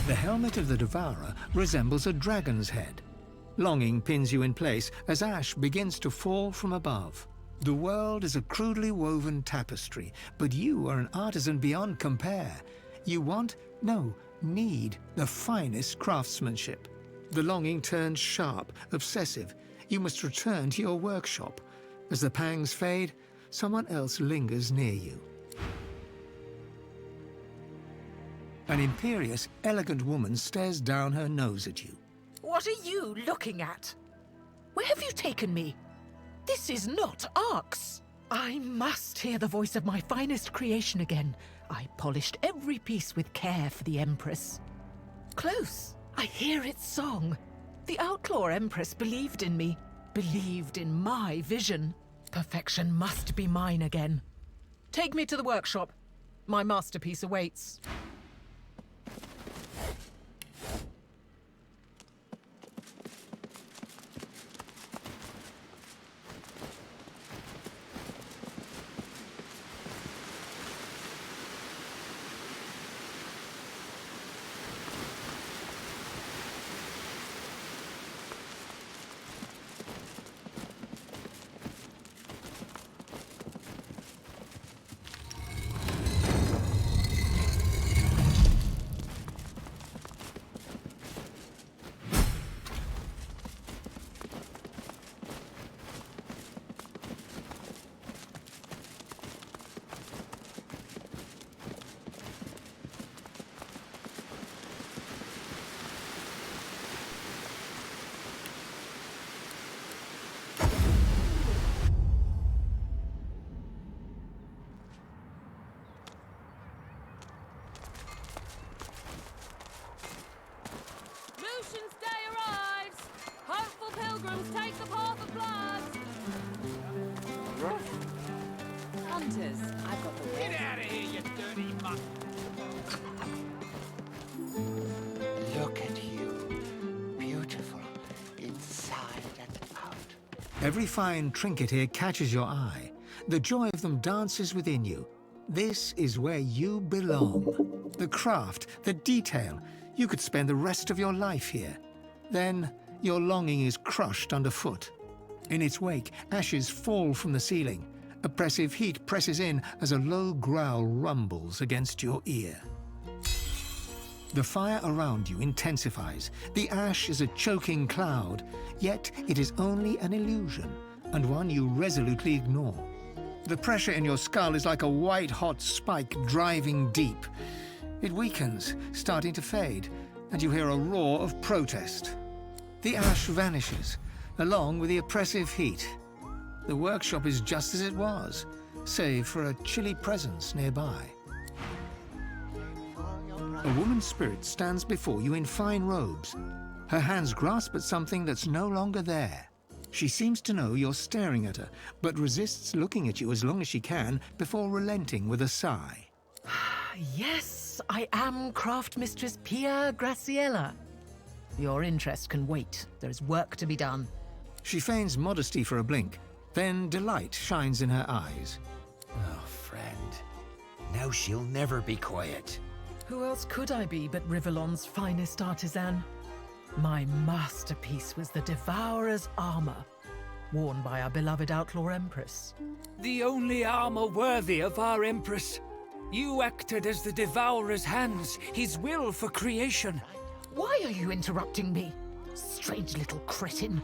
The helmet of the Devourer resembles a dragon's head. Longing pins you in place as ash begins to fall from above. The world is a crudely woven tapestry, but you are an artisan beyond compare. You want, no, need, the finest craftsmanship. The longing turns sharp, obsessive. You must return to your workshop. As the pangs fade, someone else lingers near you. An imperious, elegant woman stares down her nose at you. What are you looking at? Where have you taken me? This is not Arx. I must hear the voice of my finest creation again. I polished every piece with care for the Empress. Close, I hear its song. The Outlaw Empress believed in me, believed in my vision. Perfection must be mine again. Take me to the workshop. My masterpiece awaits. Lucian's day arrives! Hopeful pilgrims take the path of blood! Hunters, I've got the Get out of here, you dirty mutt! Look at you. Beautiful. Inside and out. Every fine trinket here catches your eye. The joy of them dances within you. This is where you belong. The craft, the detail. You could spend the rest of your life here. Then, your longing is crushed underfoot. In its wake, ashes fall from the ceiling. Oppressive heat presses in as a low growl rumbles against your ear. The fire around you intensifies. The ash is a choking cloud, yet it is only an illusion, and one you resolutely ignore. The pressure in your skull is like a white-hot spike driving deep. It weakens, starting to fade, and you hear a roar of protest. The ash vanishes, along with the oppressive heat. The workshop is just as it was, save for a chilly presence nearby. A woman's spirit stands before you in fine robes. Her hands grasp at something that's no longer there. She seems to know you're staring at her, but resists looking at you as long as she can before relenting with a sigh. Yes, I am Craft Mistress Pia Graciela. Your interest can wait. There is work to be done. She feigns modesty for a blink, then delight shines in her eyes. Oh, friend. Now she'll never be quiet. Who else could I be but Rivellon's finest artisan? My masterpiece was the Devourer's armor, worn by our beloved outlaw Empress. The only armor worthy of our Empress. You acted as the Devourer's hands, his will for creation. Why are you interrupting me? Strange little cretin.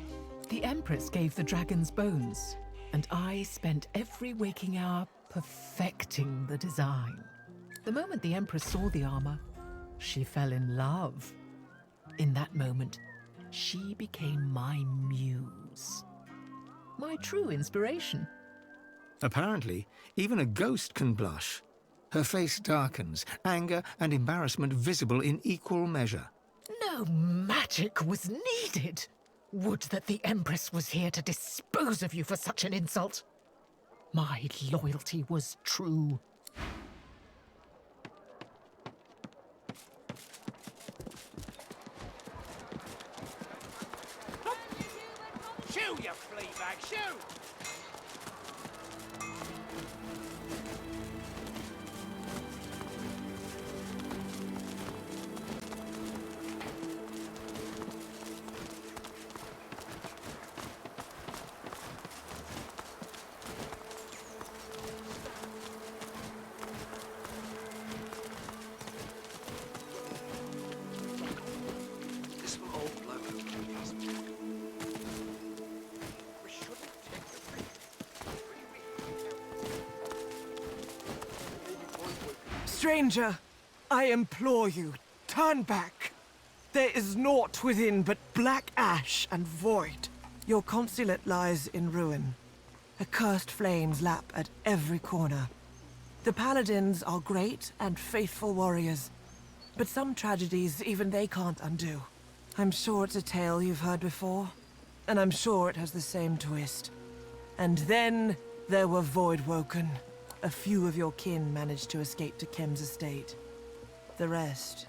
The Empress gave the dragon's bones, and I spent every waking hour perfecting the design. The moment the Empress saw the armor, she fell in love. In that moment, she became my muse. My true inspiration. Apparently, even a ghost can blush. Her face darkens, anger and embarrassment visible in equal measure. No magic was needed. Would that the Empress was here to dispose of you for such an insult. My loyalty was true. Shoo, you flea bag, shoo! This will all blow over. Stranger, I implore you, turn back. There is naught within but black ash and void. Your consulate lies in ruin. Accursed flames lap at every corner. The paladins are great and faithful warriors, but some tragedies even they can't undo. I'm sure it's a tale you've heard before, and I'm sure it has the same twist. And then there were Voidwoken. A few of your kin managed to escape to Kem's estate. The rest...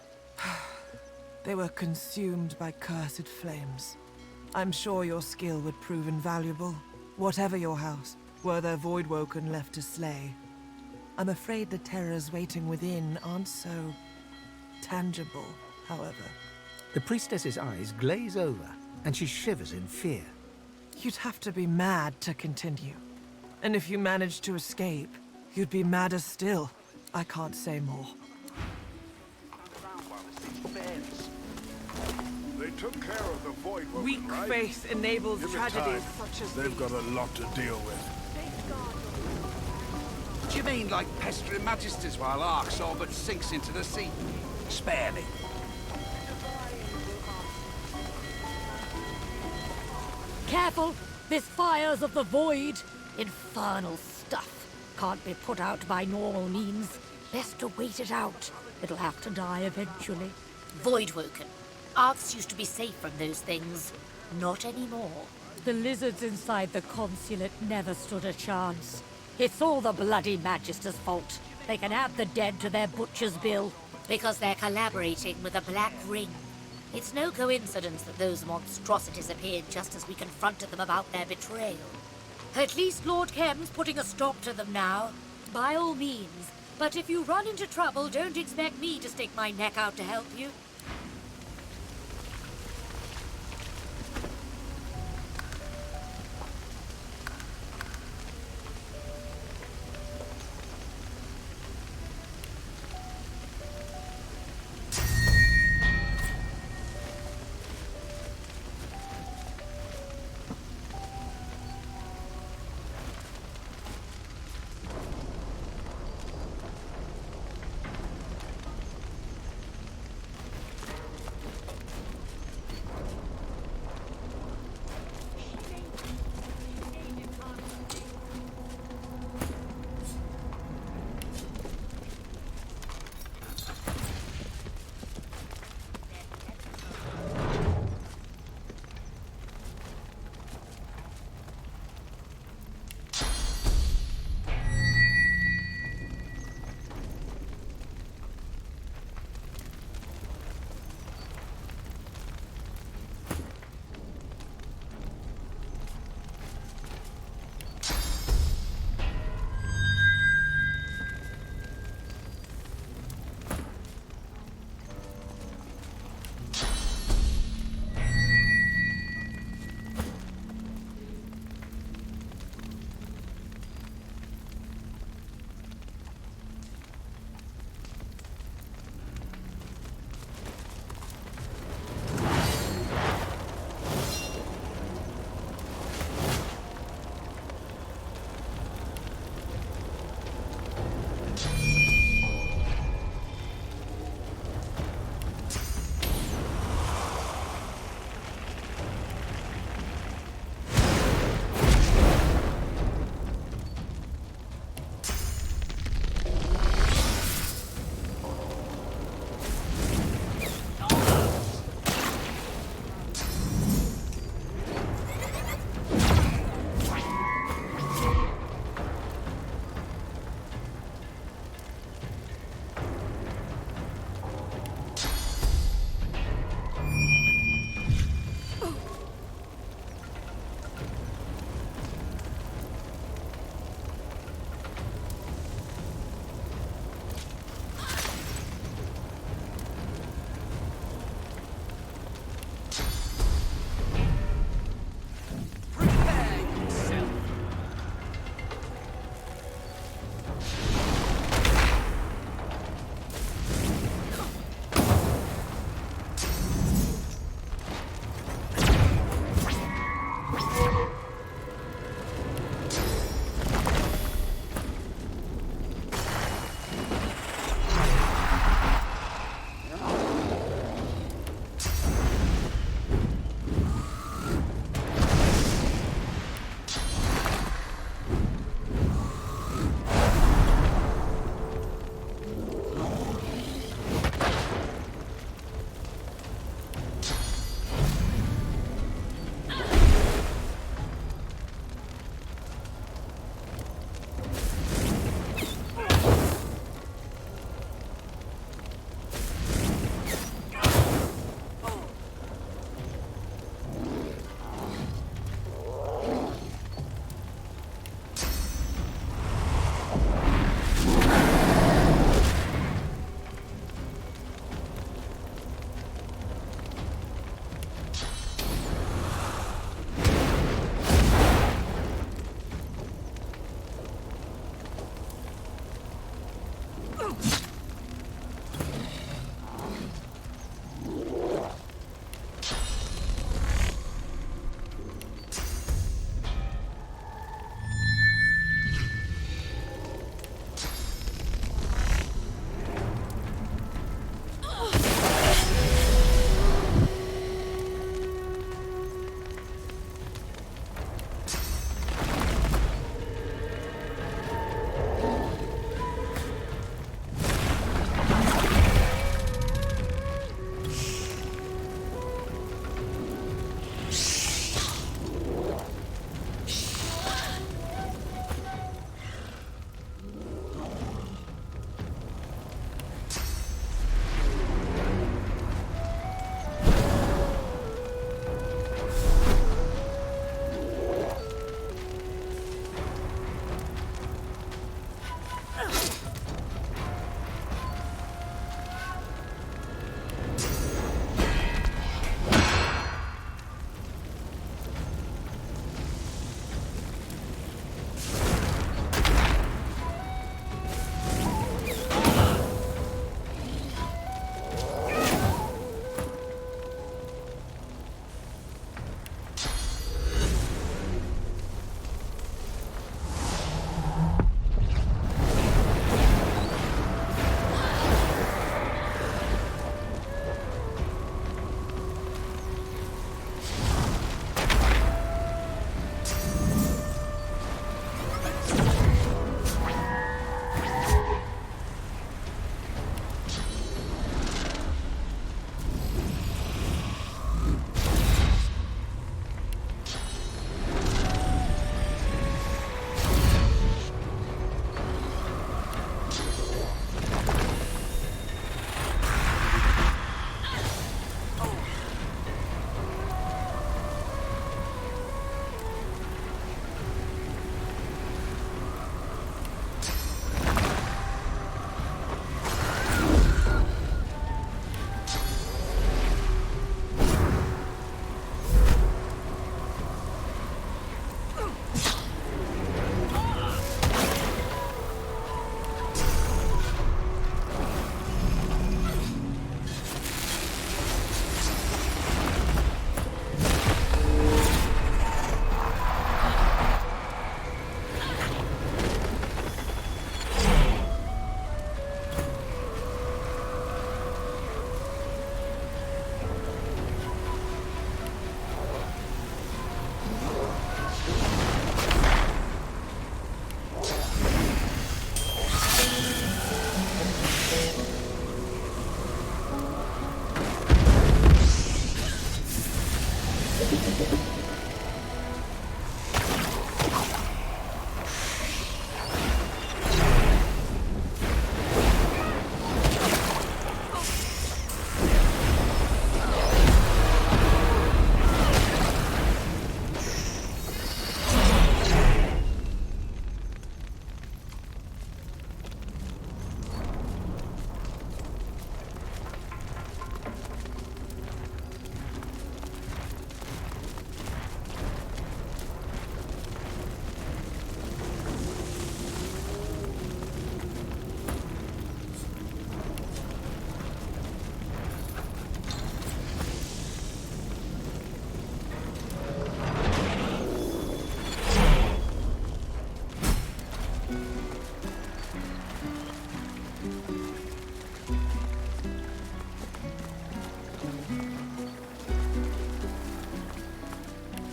they were consumed by cursed flames. I'm sure your skill would prove invaluable. Whatever your house, were there Voidwoken left to slay. I'm afraid the terrors waiting within aren't so... tangible, however. The priestess's eyes glaze over, and she shivers in fear. You'd have to be mad to continue. And if you managed to escape, you'd be madder still. I can't say more. They took care of the Voidwoken, Weak right? faith enables Give it tragedies time. such as They've got a lot to deal with. Do you mean like pestering magisters while Arx all but sinks into the sea? Spare me. Careful! This fire's of the void! Infernal stuff. Can't be put out by normal means. Best to wait it out. It'll have to die eventually. Voidwoken. Arx used to be safe from those things. Not anymore. The lizards inside the consulate never stood a chance. It's all the bloody Magister's fault. They can add the dead to their butcher's bill. Because they're collaborating with the Black Ring. It's no coincidence that those monstrosities appeared just as we confronted them about their betrayal. At least Lord Kem's putting a stop to them now. By all means. But if you run into trouble, don't expect me to stick my neck out to help you.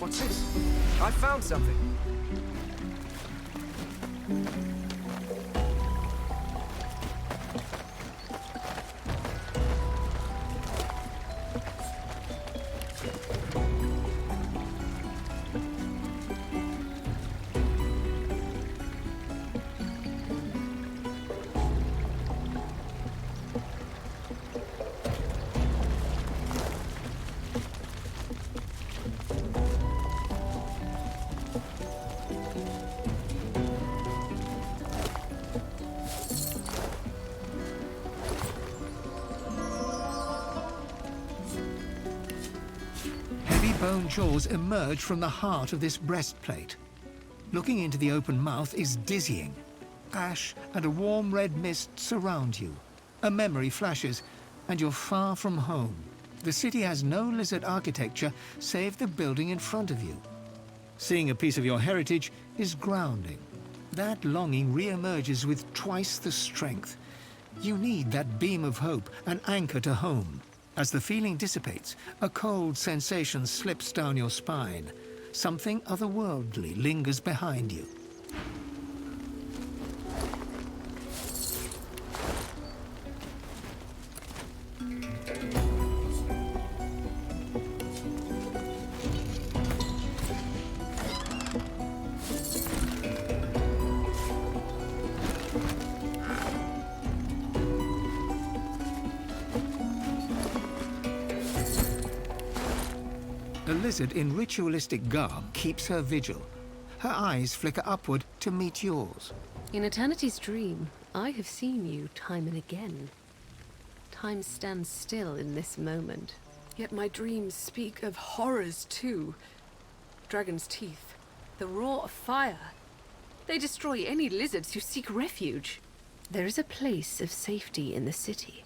What's this? I found something. Bone jaws emerge from the heart of this breastplate. Looking into the open mouth is dizzying. Ash and a warm red mist surround you. A memory flashes, and you're far from home. The city has no lizard architecture save the building in front of you. Seeing a piece of your heritage is grounding. That longing re-emerges with twice the strength. You need that beam of hope, an anchor to home. As the feeling dissipates, a cold sensation slips down your spine. Something otherworldly lingers behind you. A lizard in ritualistic garb keeps her vigil. Her eyes flicker upward to meet yours. In Eternity's dream, I have seen you time and again. Time stands still in this moment. Yet my dreams speak of horrors too. Dragon's teeth, the roar of fire. They destroy any lizards who seek refuge. There is a place of safety in the city.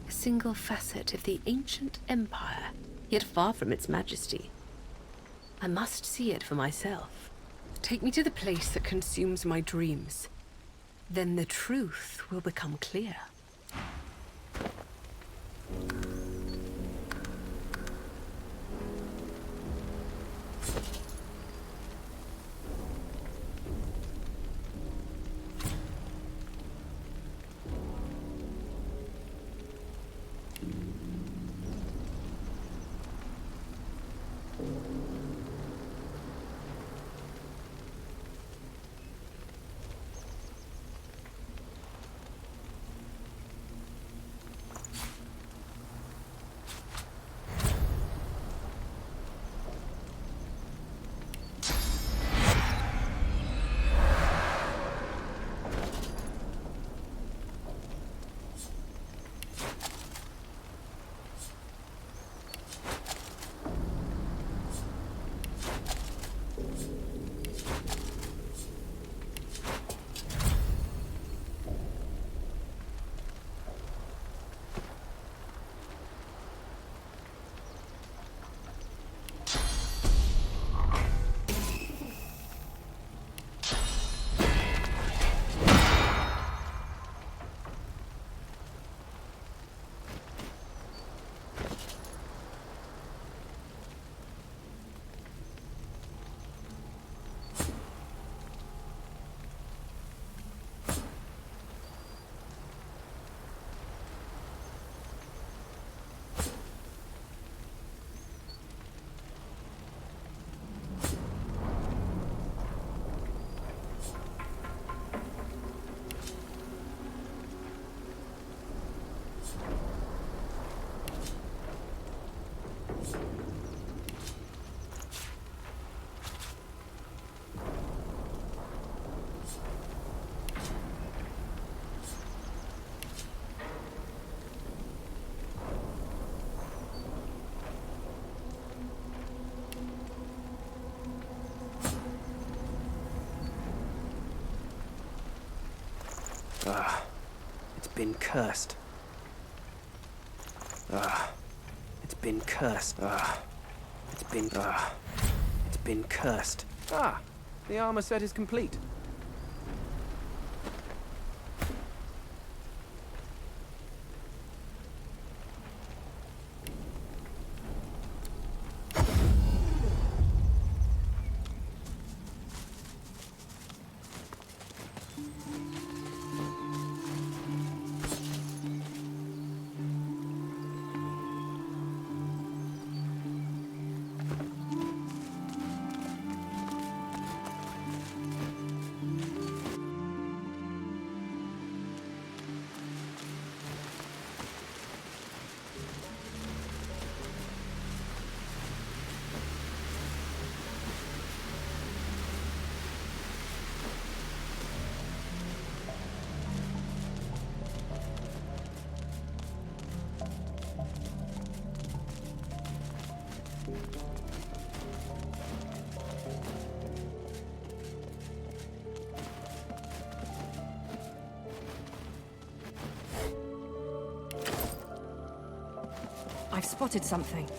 A single facet of the ancient empire, yet far from its majesty. I must see it for myself. Take me to the place that consumes my dreams. Then the truth will become clear. It's been cursed. It's been cursed. It's been cursed. The armor set is complete. I've spotted something.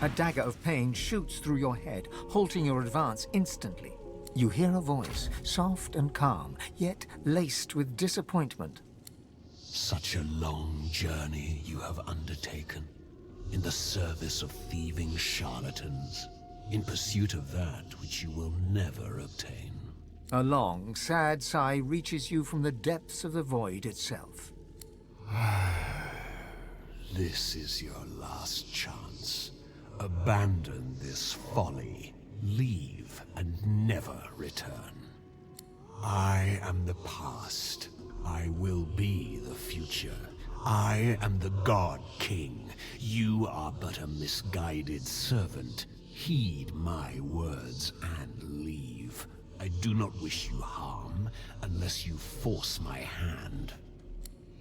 A dagger of pain shoots through your head, halting your advance instantly. You hear a voice, soft and calm, yet laced with disappointment. Such a long journey you have undertaken, in the service of thieving charlatans, in pursuit of that which you will never obtain. A long, sad sigh reaches you from the depths of the void itself. This is your last chance. Abandon this folly. Leave and never return. I am the past. I will be the future. I am the God King. You are but a misguided servant. Heed my words and leave. I do not wish you harm unless you force my hand.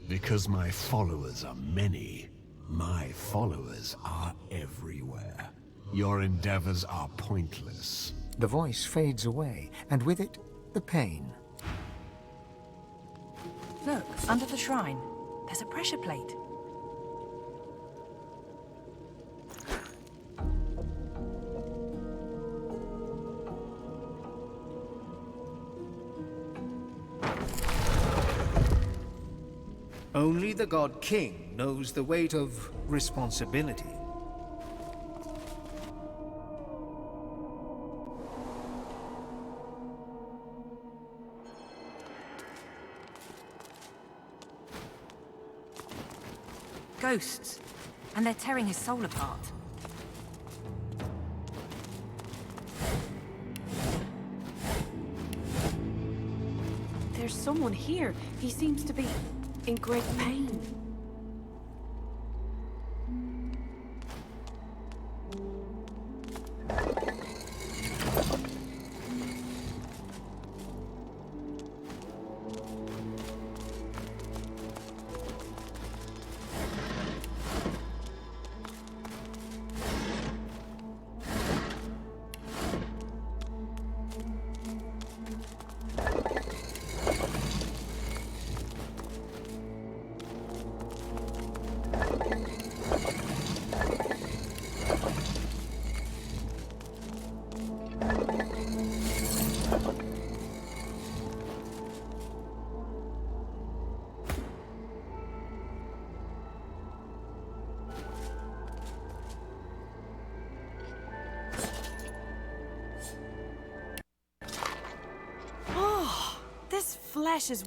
Because my followers are many, my followers are everywhere. Your endeavors are pointless. The voice fades away, and with it, the pain. Look, under the shrine. There's a pressure plate. Only the God King knows the weight of responsibility. Ghosts. And they're tearing his soul apart. There's someone here. He seems to be in great pain. This flesh is...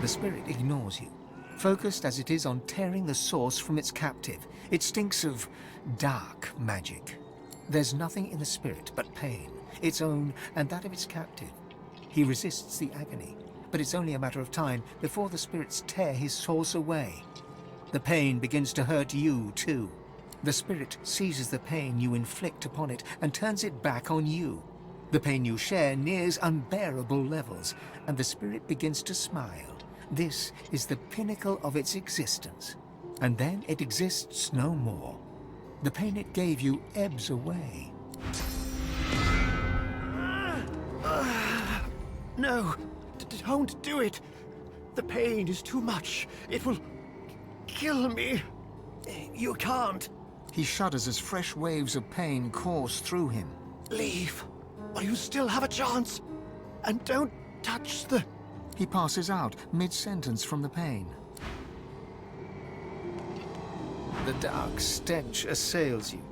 The spirit ignores you, focused as it is on tearing the source from its captive. It stinks of dark magic. There's nothing in the spirit but pain, its own and that of its captive. He resists the agony, but it's only a matter of time before the spirits tear his source away. The pain begins to hurt you too. The spirit seizes the pain you inflict upon it and turns it back on you. The pain you share nears unbearable levels, and the spirit begins to smile. This is the pinnacle of its existence, and then it exists no more. The pain it gave you ebbs away. No, don't do it. The pain is too much. It will kill me. You can't. He shudders as fresh waves of pain course through him. Leave, while you still have a chance. And don't touch the... He passes out mid-sentence from the pain. The dark stench assails you.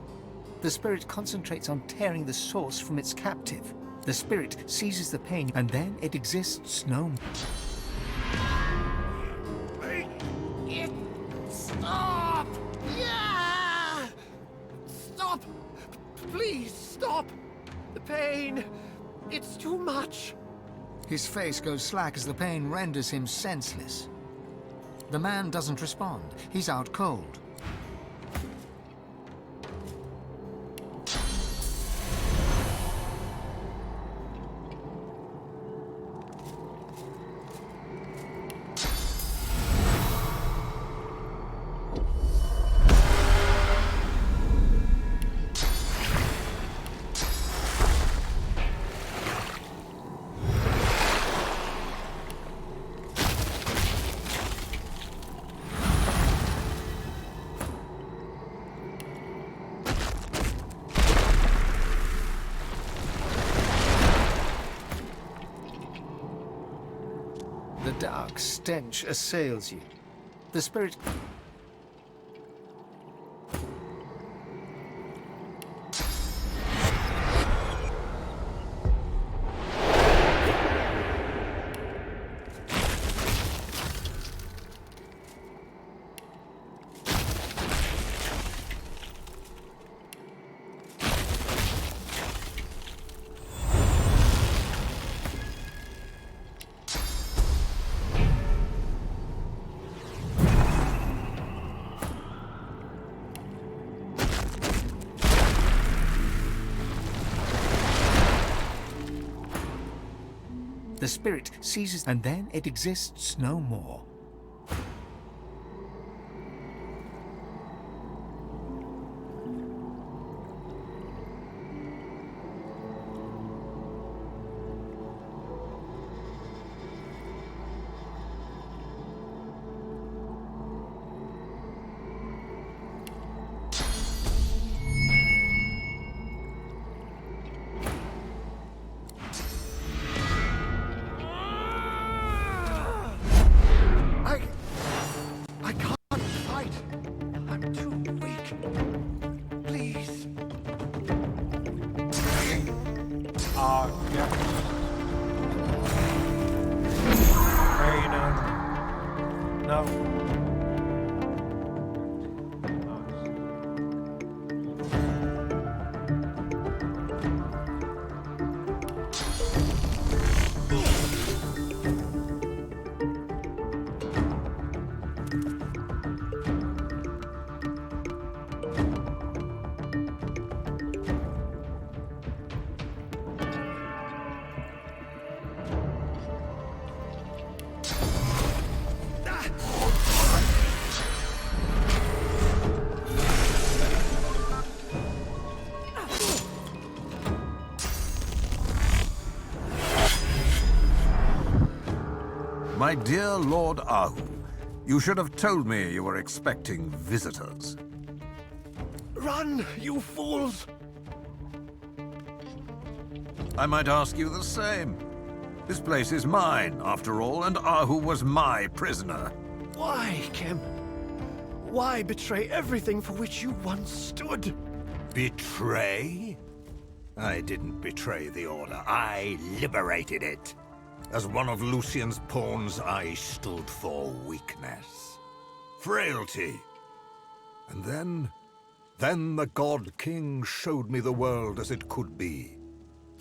The spirit concentrates on tearing the source from its captive. The spirit seizes the pain, and then it exists no more. Stop! Yeah! Stop! Please stop! The pain, it's too much. His face goes slack as the pain renders him senseless. The man doesn't respond. He's out cold. The dark stench assails you. The spirit... The spirit seizes, and then it exists no more. I can't fight. I'm too weak. Please. Yeah. Rainer. No. My dear Lord Ahu, you should have told me you were expecting visitors. Run, you fools! I might ask you the same. This place is mine, after all, and Ahu was my prisoner. Why, Kim? Why betray everything for which you once stood? Betray? I didn't betray the Order. I liberated it. As one of Lucian's pawns, I stood for weakness, frailty. And then the God King showed me the world as it could be.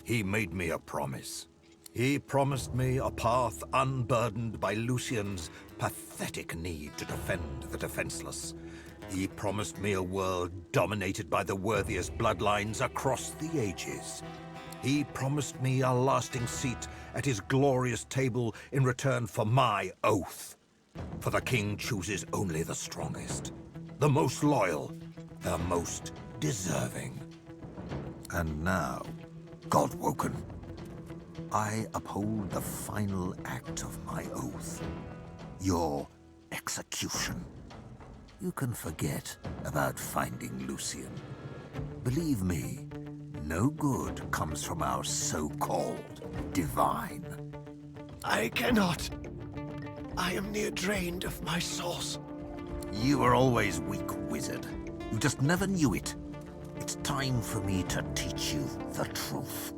He made me a promise. He promised me a path unburdened by Lucian's pathetic need to defend the defenseless. He promised me a world dominated by the worthiest bloodlines across the ages. He promised me a lasting seat at his glorious table in return for my oath. For the king chooses only the strongest, the most loyal, the most deserving. And now, Godwoken, I uphold the final act of my oath. Your execution. You can forget about finding Lucian. Believe me, no good comes from our so-called divine. I cannot. I am near drained of my source. You were always weak, wizard. You just never knew it. It's time for me to teach you the truth.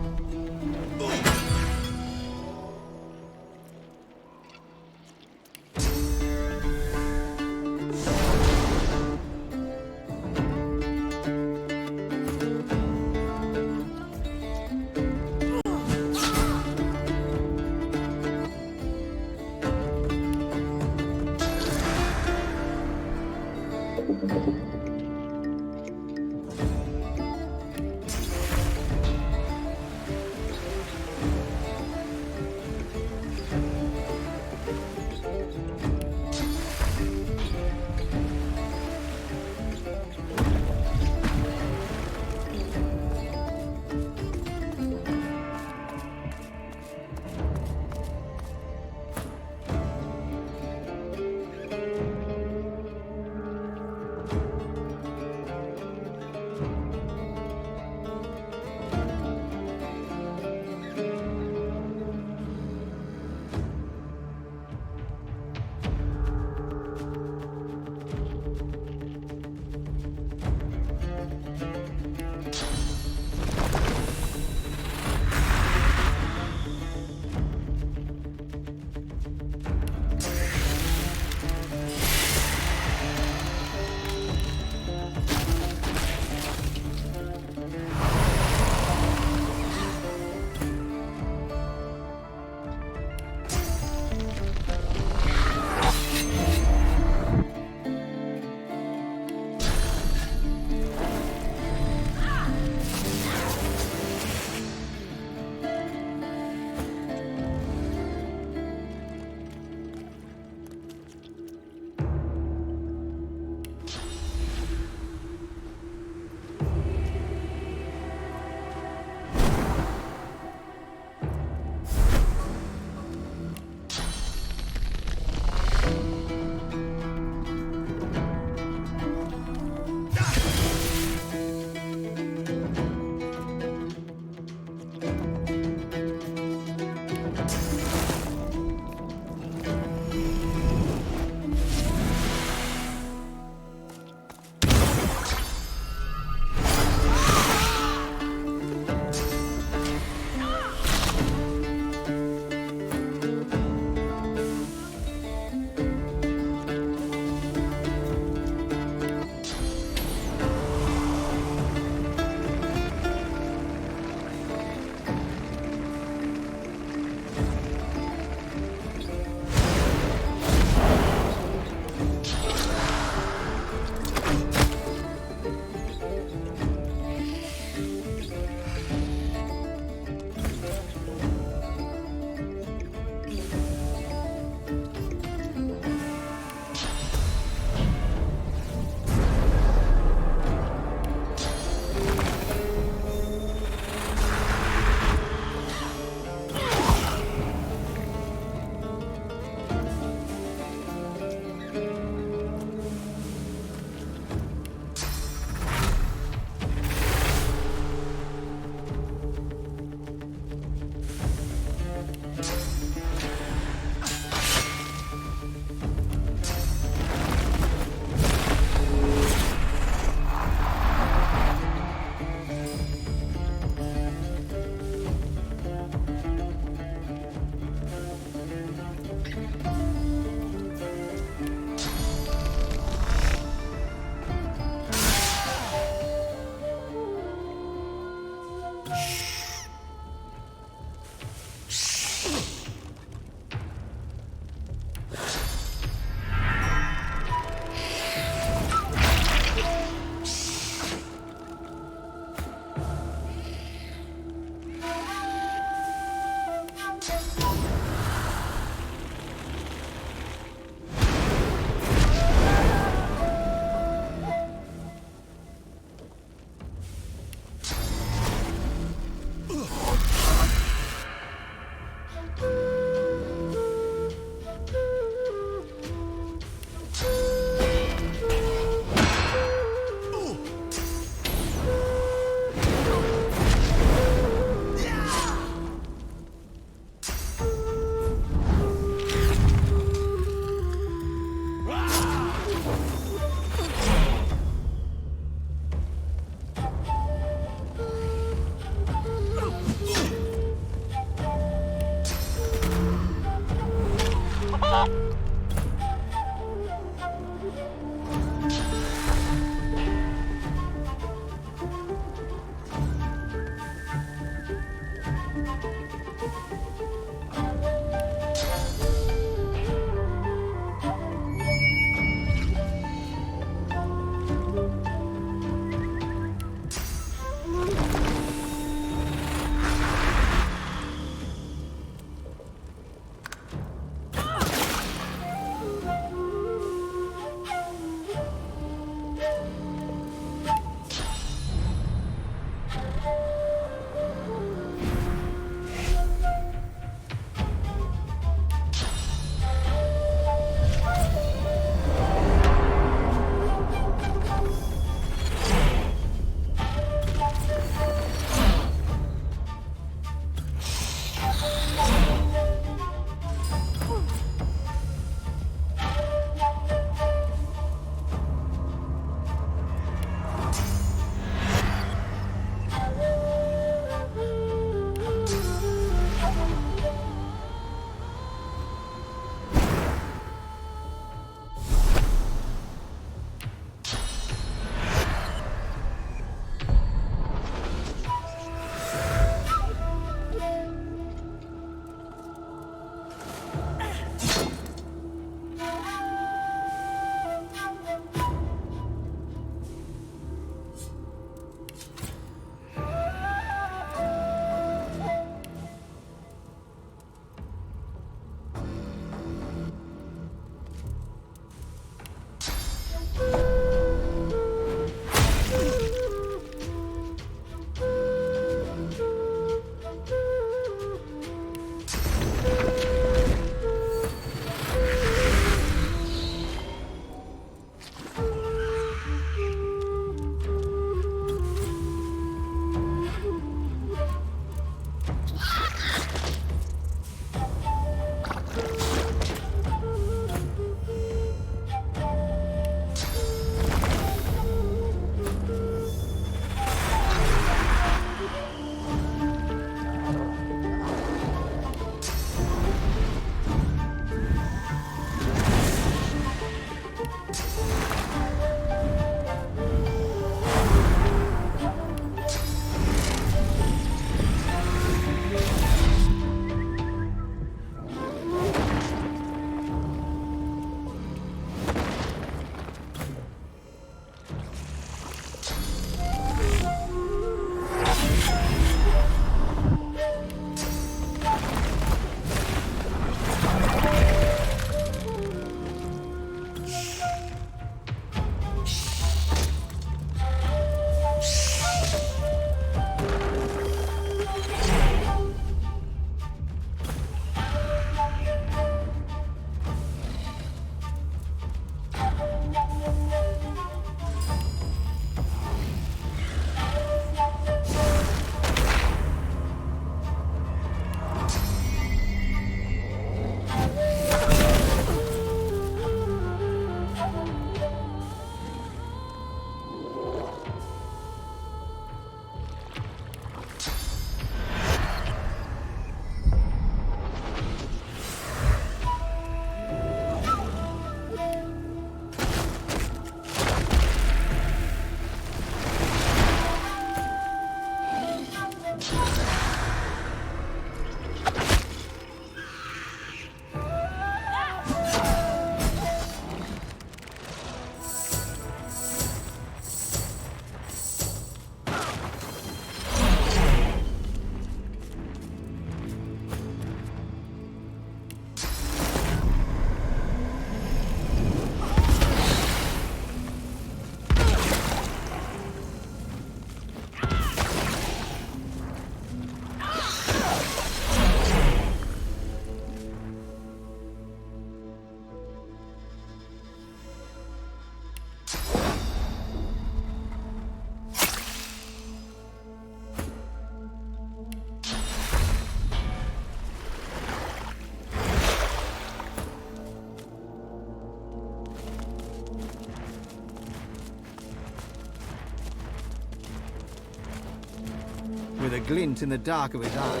a glint in the dark of his eye.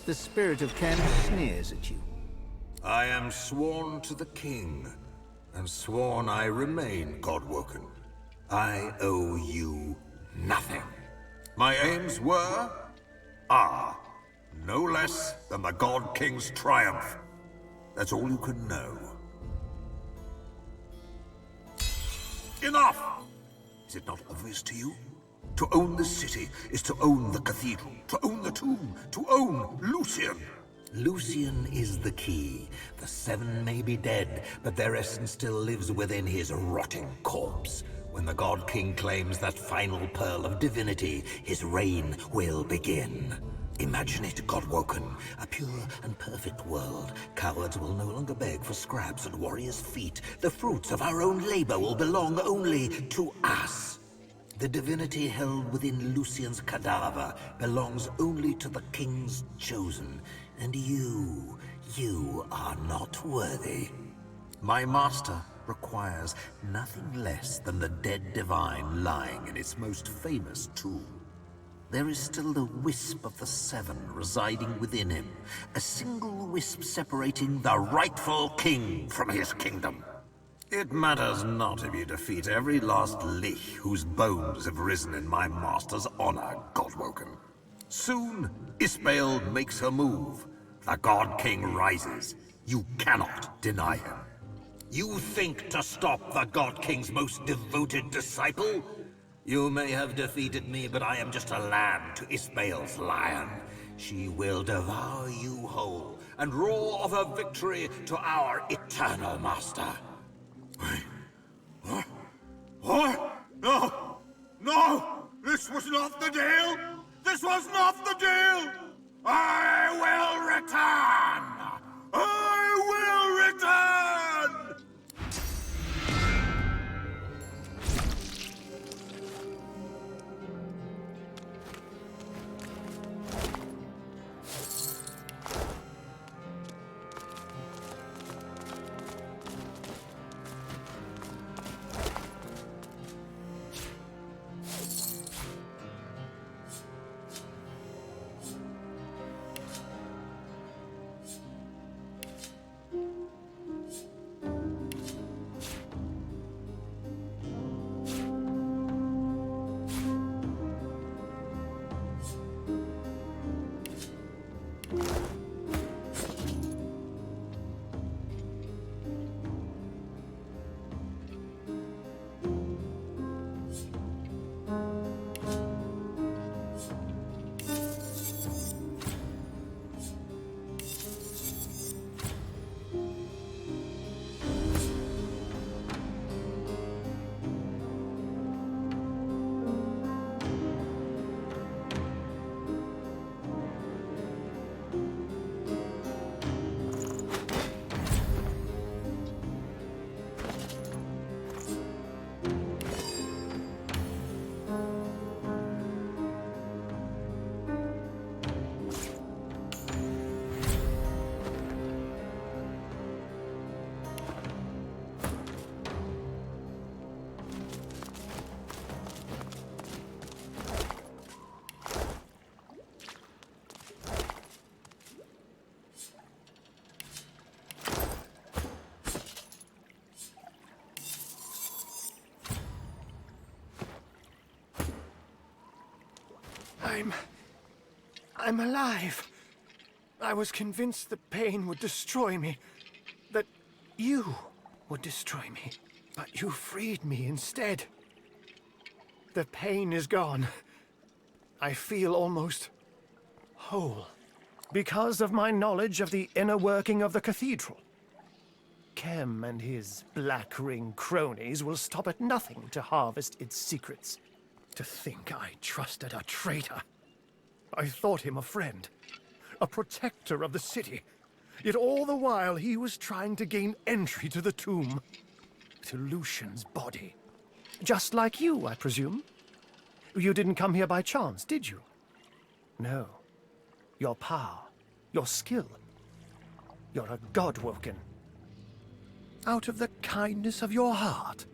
The spirit of Ken sneers at you. I am sworn to the king, and sworn I remain, Godwoken. I owe you nothing. My aims are, no less than the God King's triumph. That's all you can know. Enough! Is it not obvious to you? To own the city is to own the cathedral, to own the tomb, to own Lucian. Lucian is the key. The Seven may be dead, but their essence still lives within his rotting corpse. When the God King claims that final pearl of divinity, his reign will begin. Imagine it, Godwoken. A pure and perfect world. Cowards will no longer beg for scraps at warriors' feet. The fruits of our own labor will belong only to us. The divinity held within Lucian's cadaver belongs only to the King's chosen. And you are not worthy. My master requires nothing less than the dead divine lying in its most famous tomb. There is still the wisp of the Seven residing within him, a single wisp separating the rightful king from his kingdom. It matters not if you defeat every last lich whose bones have risen in my master's honor, Godwoken. Soon, Isbael makes her move. The God King rises. You cannot deny him. You think to stop the God King's most devoted disciple? You may have defeated me, but I am just a lamb to Isbael's lion. She will devour you whole, and roar of her victory to our eternal master. Wait. What? What? No! No! This was not the deal! This was not the deal! I will return! I will return! I'm alive. I was convinced the pain would destroy me, that you would destroy me, but you freed me instead. The pain is gone. I feel almost whole, because of my knowledge of the inner working of the cathedral. Kem and his Black Ring cronies will stop at nothing to harvest its secrets. To think I trusted a traitor. I thought him a friend, a protector of the city. Yet all the while he was trying to gain entry to the tomb, to Lucian's body. Just like you, I presume? You didn't come here by chance, did you? No. Your power, your skill. You're a Godwoken. Out of the kindness of your heart?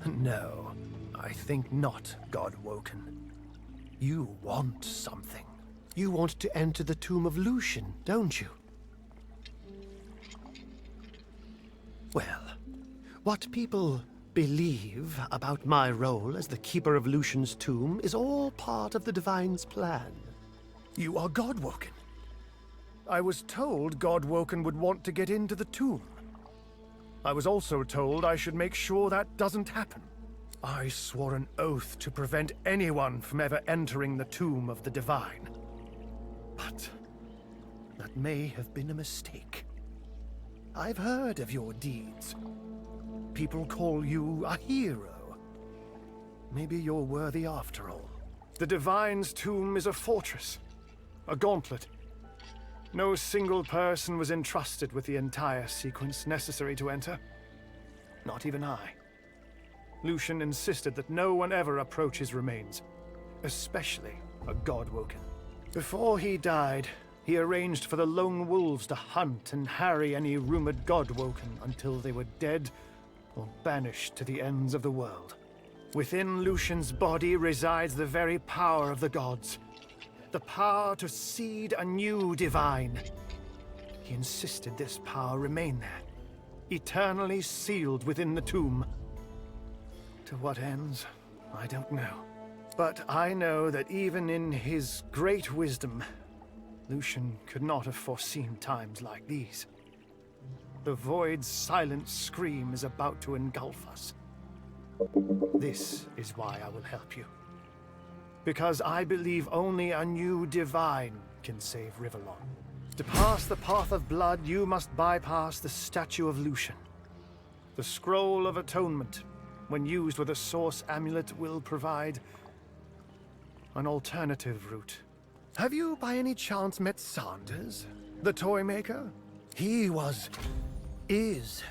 No, I think not, Godwoken. You want something. You want to enter the tomb of Lucian, don't you? Well, what people believe about my role as the keeper of Lucian's tomb is all part of the Divine's plan. You are Godwoken. I was told Godwoken would want to get into the tomb. I was also told I should make sure that doesn't happen. I swore an oath to prevent anyone from ever entering the tomb of the Divine. But that may have been a mistake. I've heard of your deeds. People call you a hero. Maybe you're worthy after all. The Divine's tomb is a fortress, a gauntlet. No single person was entrusted with the entire sequence necessary to enter. Not even I. Lucian insisted that no one ever approach his remains, especially a Godwoken. Before he died, he arranged for the lone wolves to hunt and harry any rumored Godwoken until they were dead or banished to the ends of the world. Within Lucian's body resides the very power of the gods. The power to seed a new Divine. He insisted this power remain there, eternally sealed within the tomb. To what ends, I don't know. But I know that even in his great wisdom, Lucian could not have foreseen times like these. The Void's silent scream is about to engulf us. This is why I will help you. Because I believe only a new Divine can save Rivellon. To pass the path of blood, you must bypass the statue of Lucian. The Scroll of Atonement, when used with a Source Amulet, will provide an alternative route. Have you by any chance met Sanders, the toy maker? He is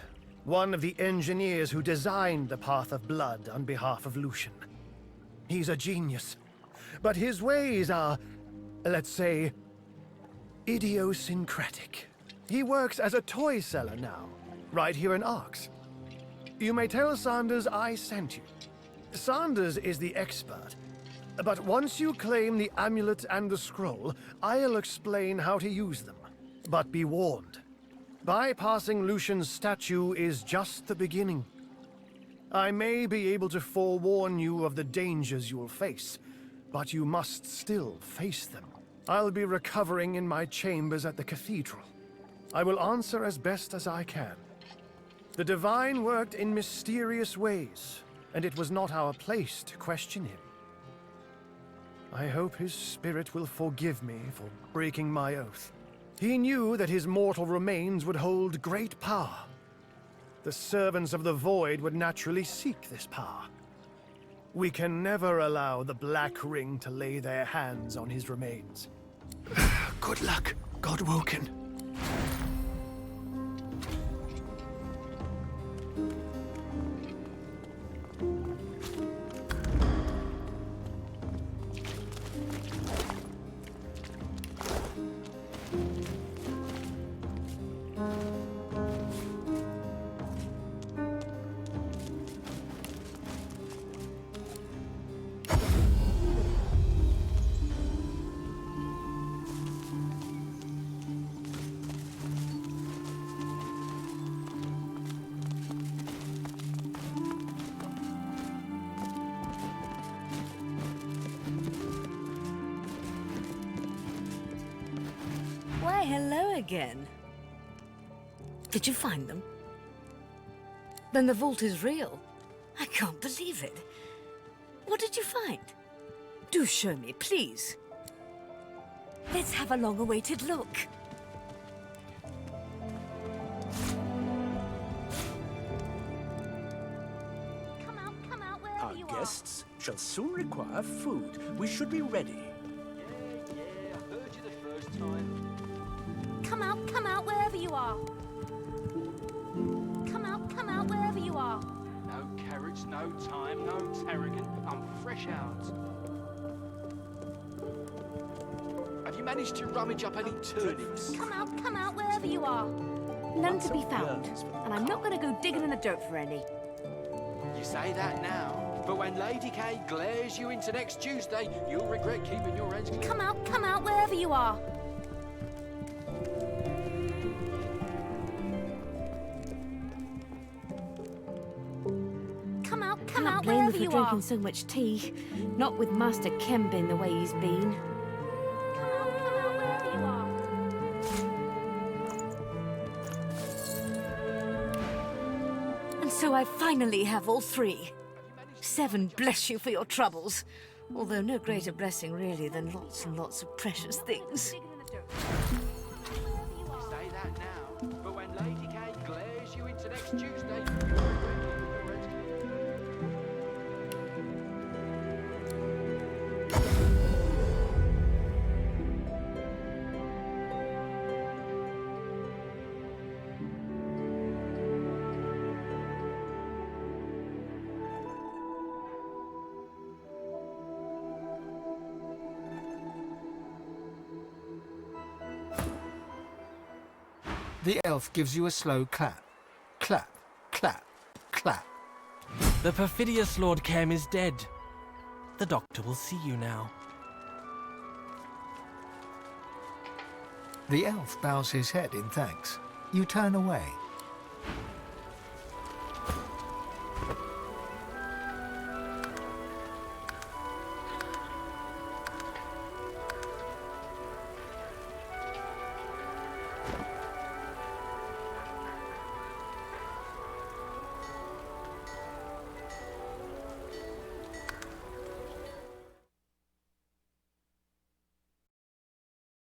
one of the engineers who designed the Path of Blood on behalf of Lucian. He's a genius, but his ways are, let's say, idiosyncratic. He works as a toy seller now, right here in Arx. You may tell Sanders I sent you. Sanders is the expert, but once you claim the amulet and the scroll, I'll explain how to use them. But be warned, bypassing Lucian's statue is just the beginning. I may be able to forewarn you of the dangers you'll face, but you must still face them. I'll be recovering in my chambers at the cathedral. I will answer as best as I can. The Divine worked in mysterious ways, and it was not our place to question him. I hope his spirit will forgive me for breaking my oath. He knew that his mortal remains would hold great power. The servants of the Void would naturally seek this power. We can never allow the Black Ring to lay their hands on his remains. Good luck, Godwoken. Why, hello again. Did you find them? Then the vault is real. I can't believe it. What did you find? Do show me, please. Let's have a long-awaited look. Our guests shall soon require food. We should be ready. Yeah, I heard you the first time. Come out wherever you are. Come out wherever you are. No carrots, no thyme, no tarragon. I'm fresh out. Have you managed to rummage up any turnips? Come out wherever you are. None to be found. And I'm not going to go digging in the dirt for any. You say that now, But when Lady K glares you into next Tuesday, you'll regret keeping your heads clear. Come out, wherever you are. Come out, Blame me wherever for you drinking are. so much tea. Not with Master Kembin the way he's been. Come out, wherever you are. And so I finally have all three. 7 bless you for your troubles. Although no greater blessing really than lots and lots of precious things. Say that now, but when Lady K glares you into next Tuesday, you'll regret keeping your heads clear. The elf gives you a slow clap. Clap, clap, clap. The perfidious Lord Kem is dead. The doctor will see you now. The elf bows his head in thanks. You turn away.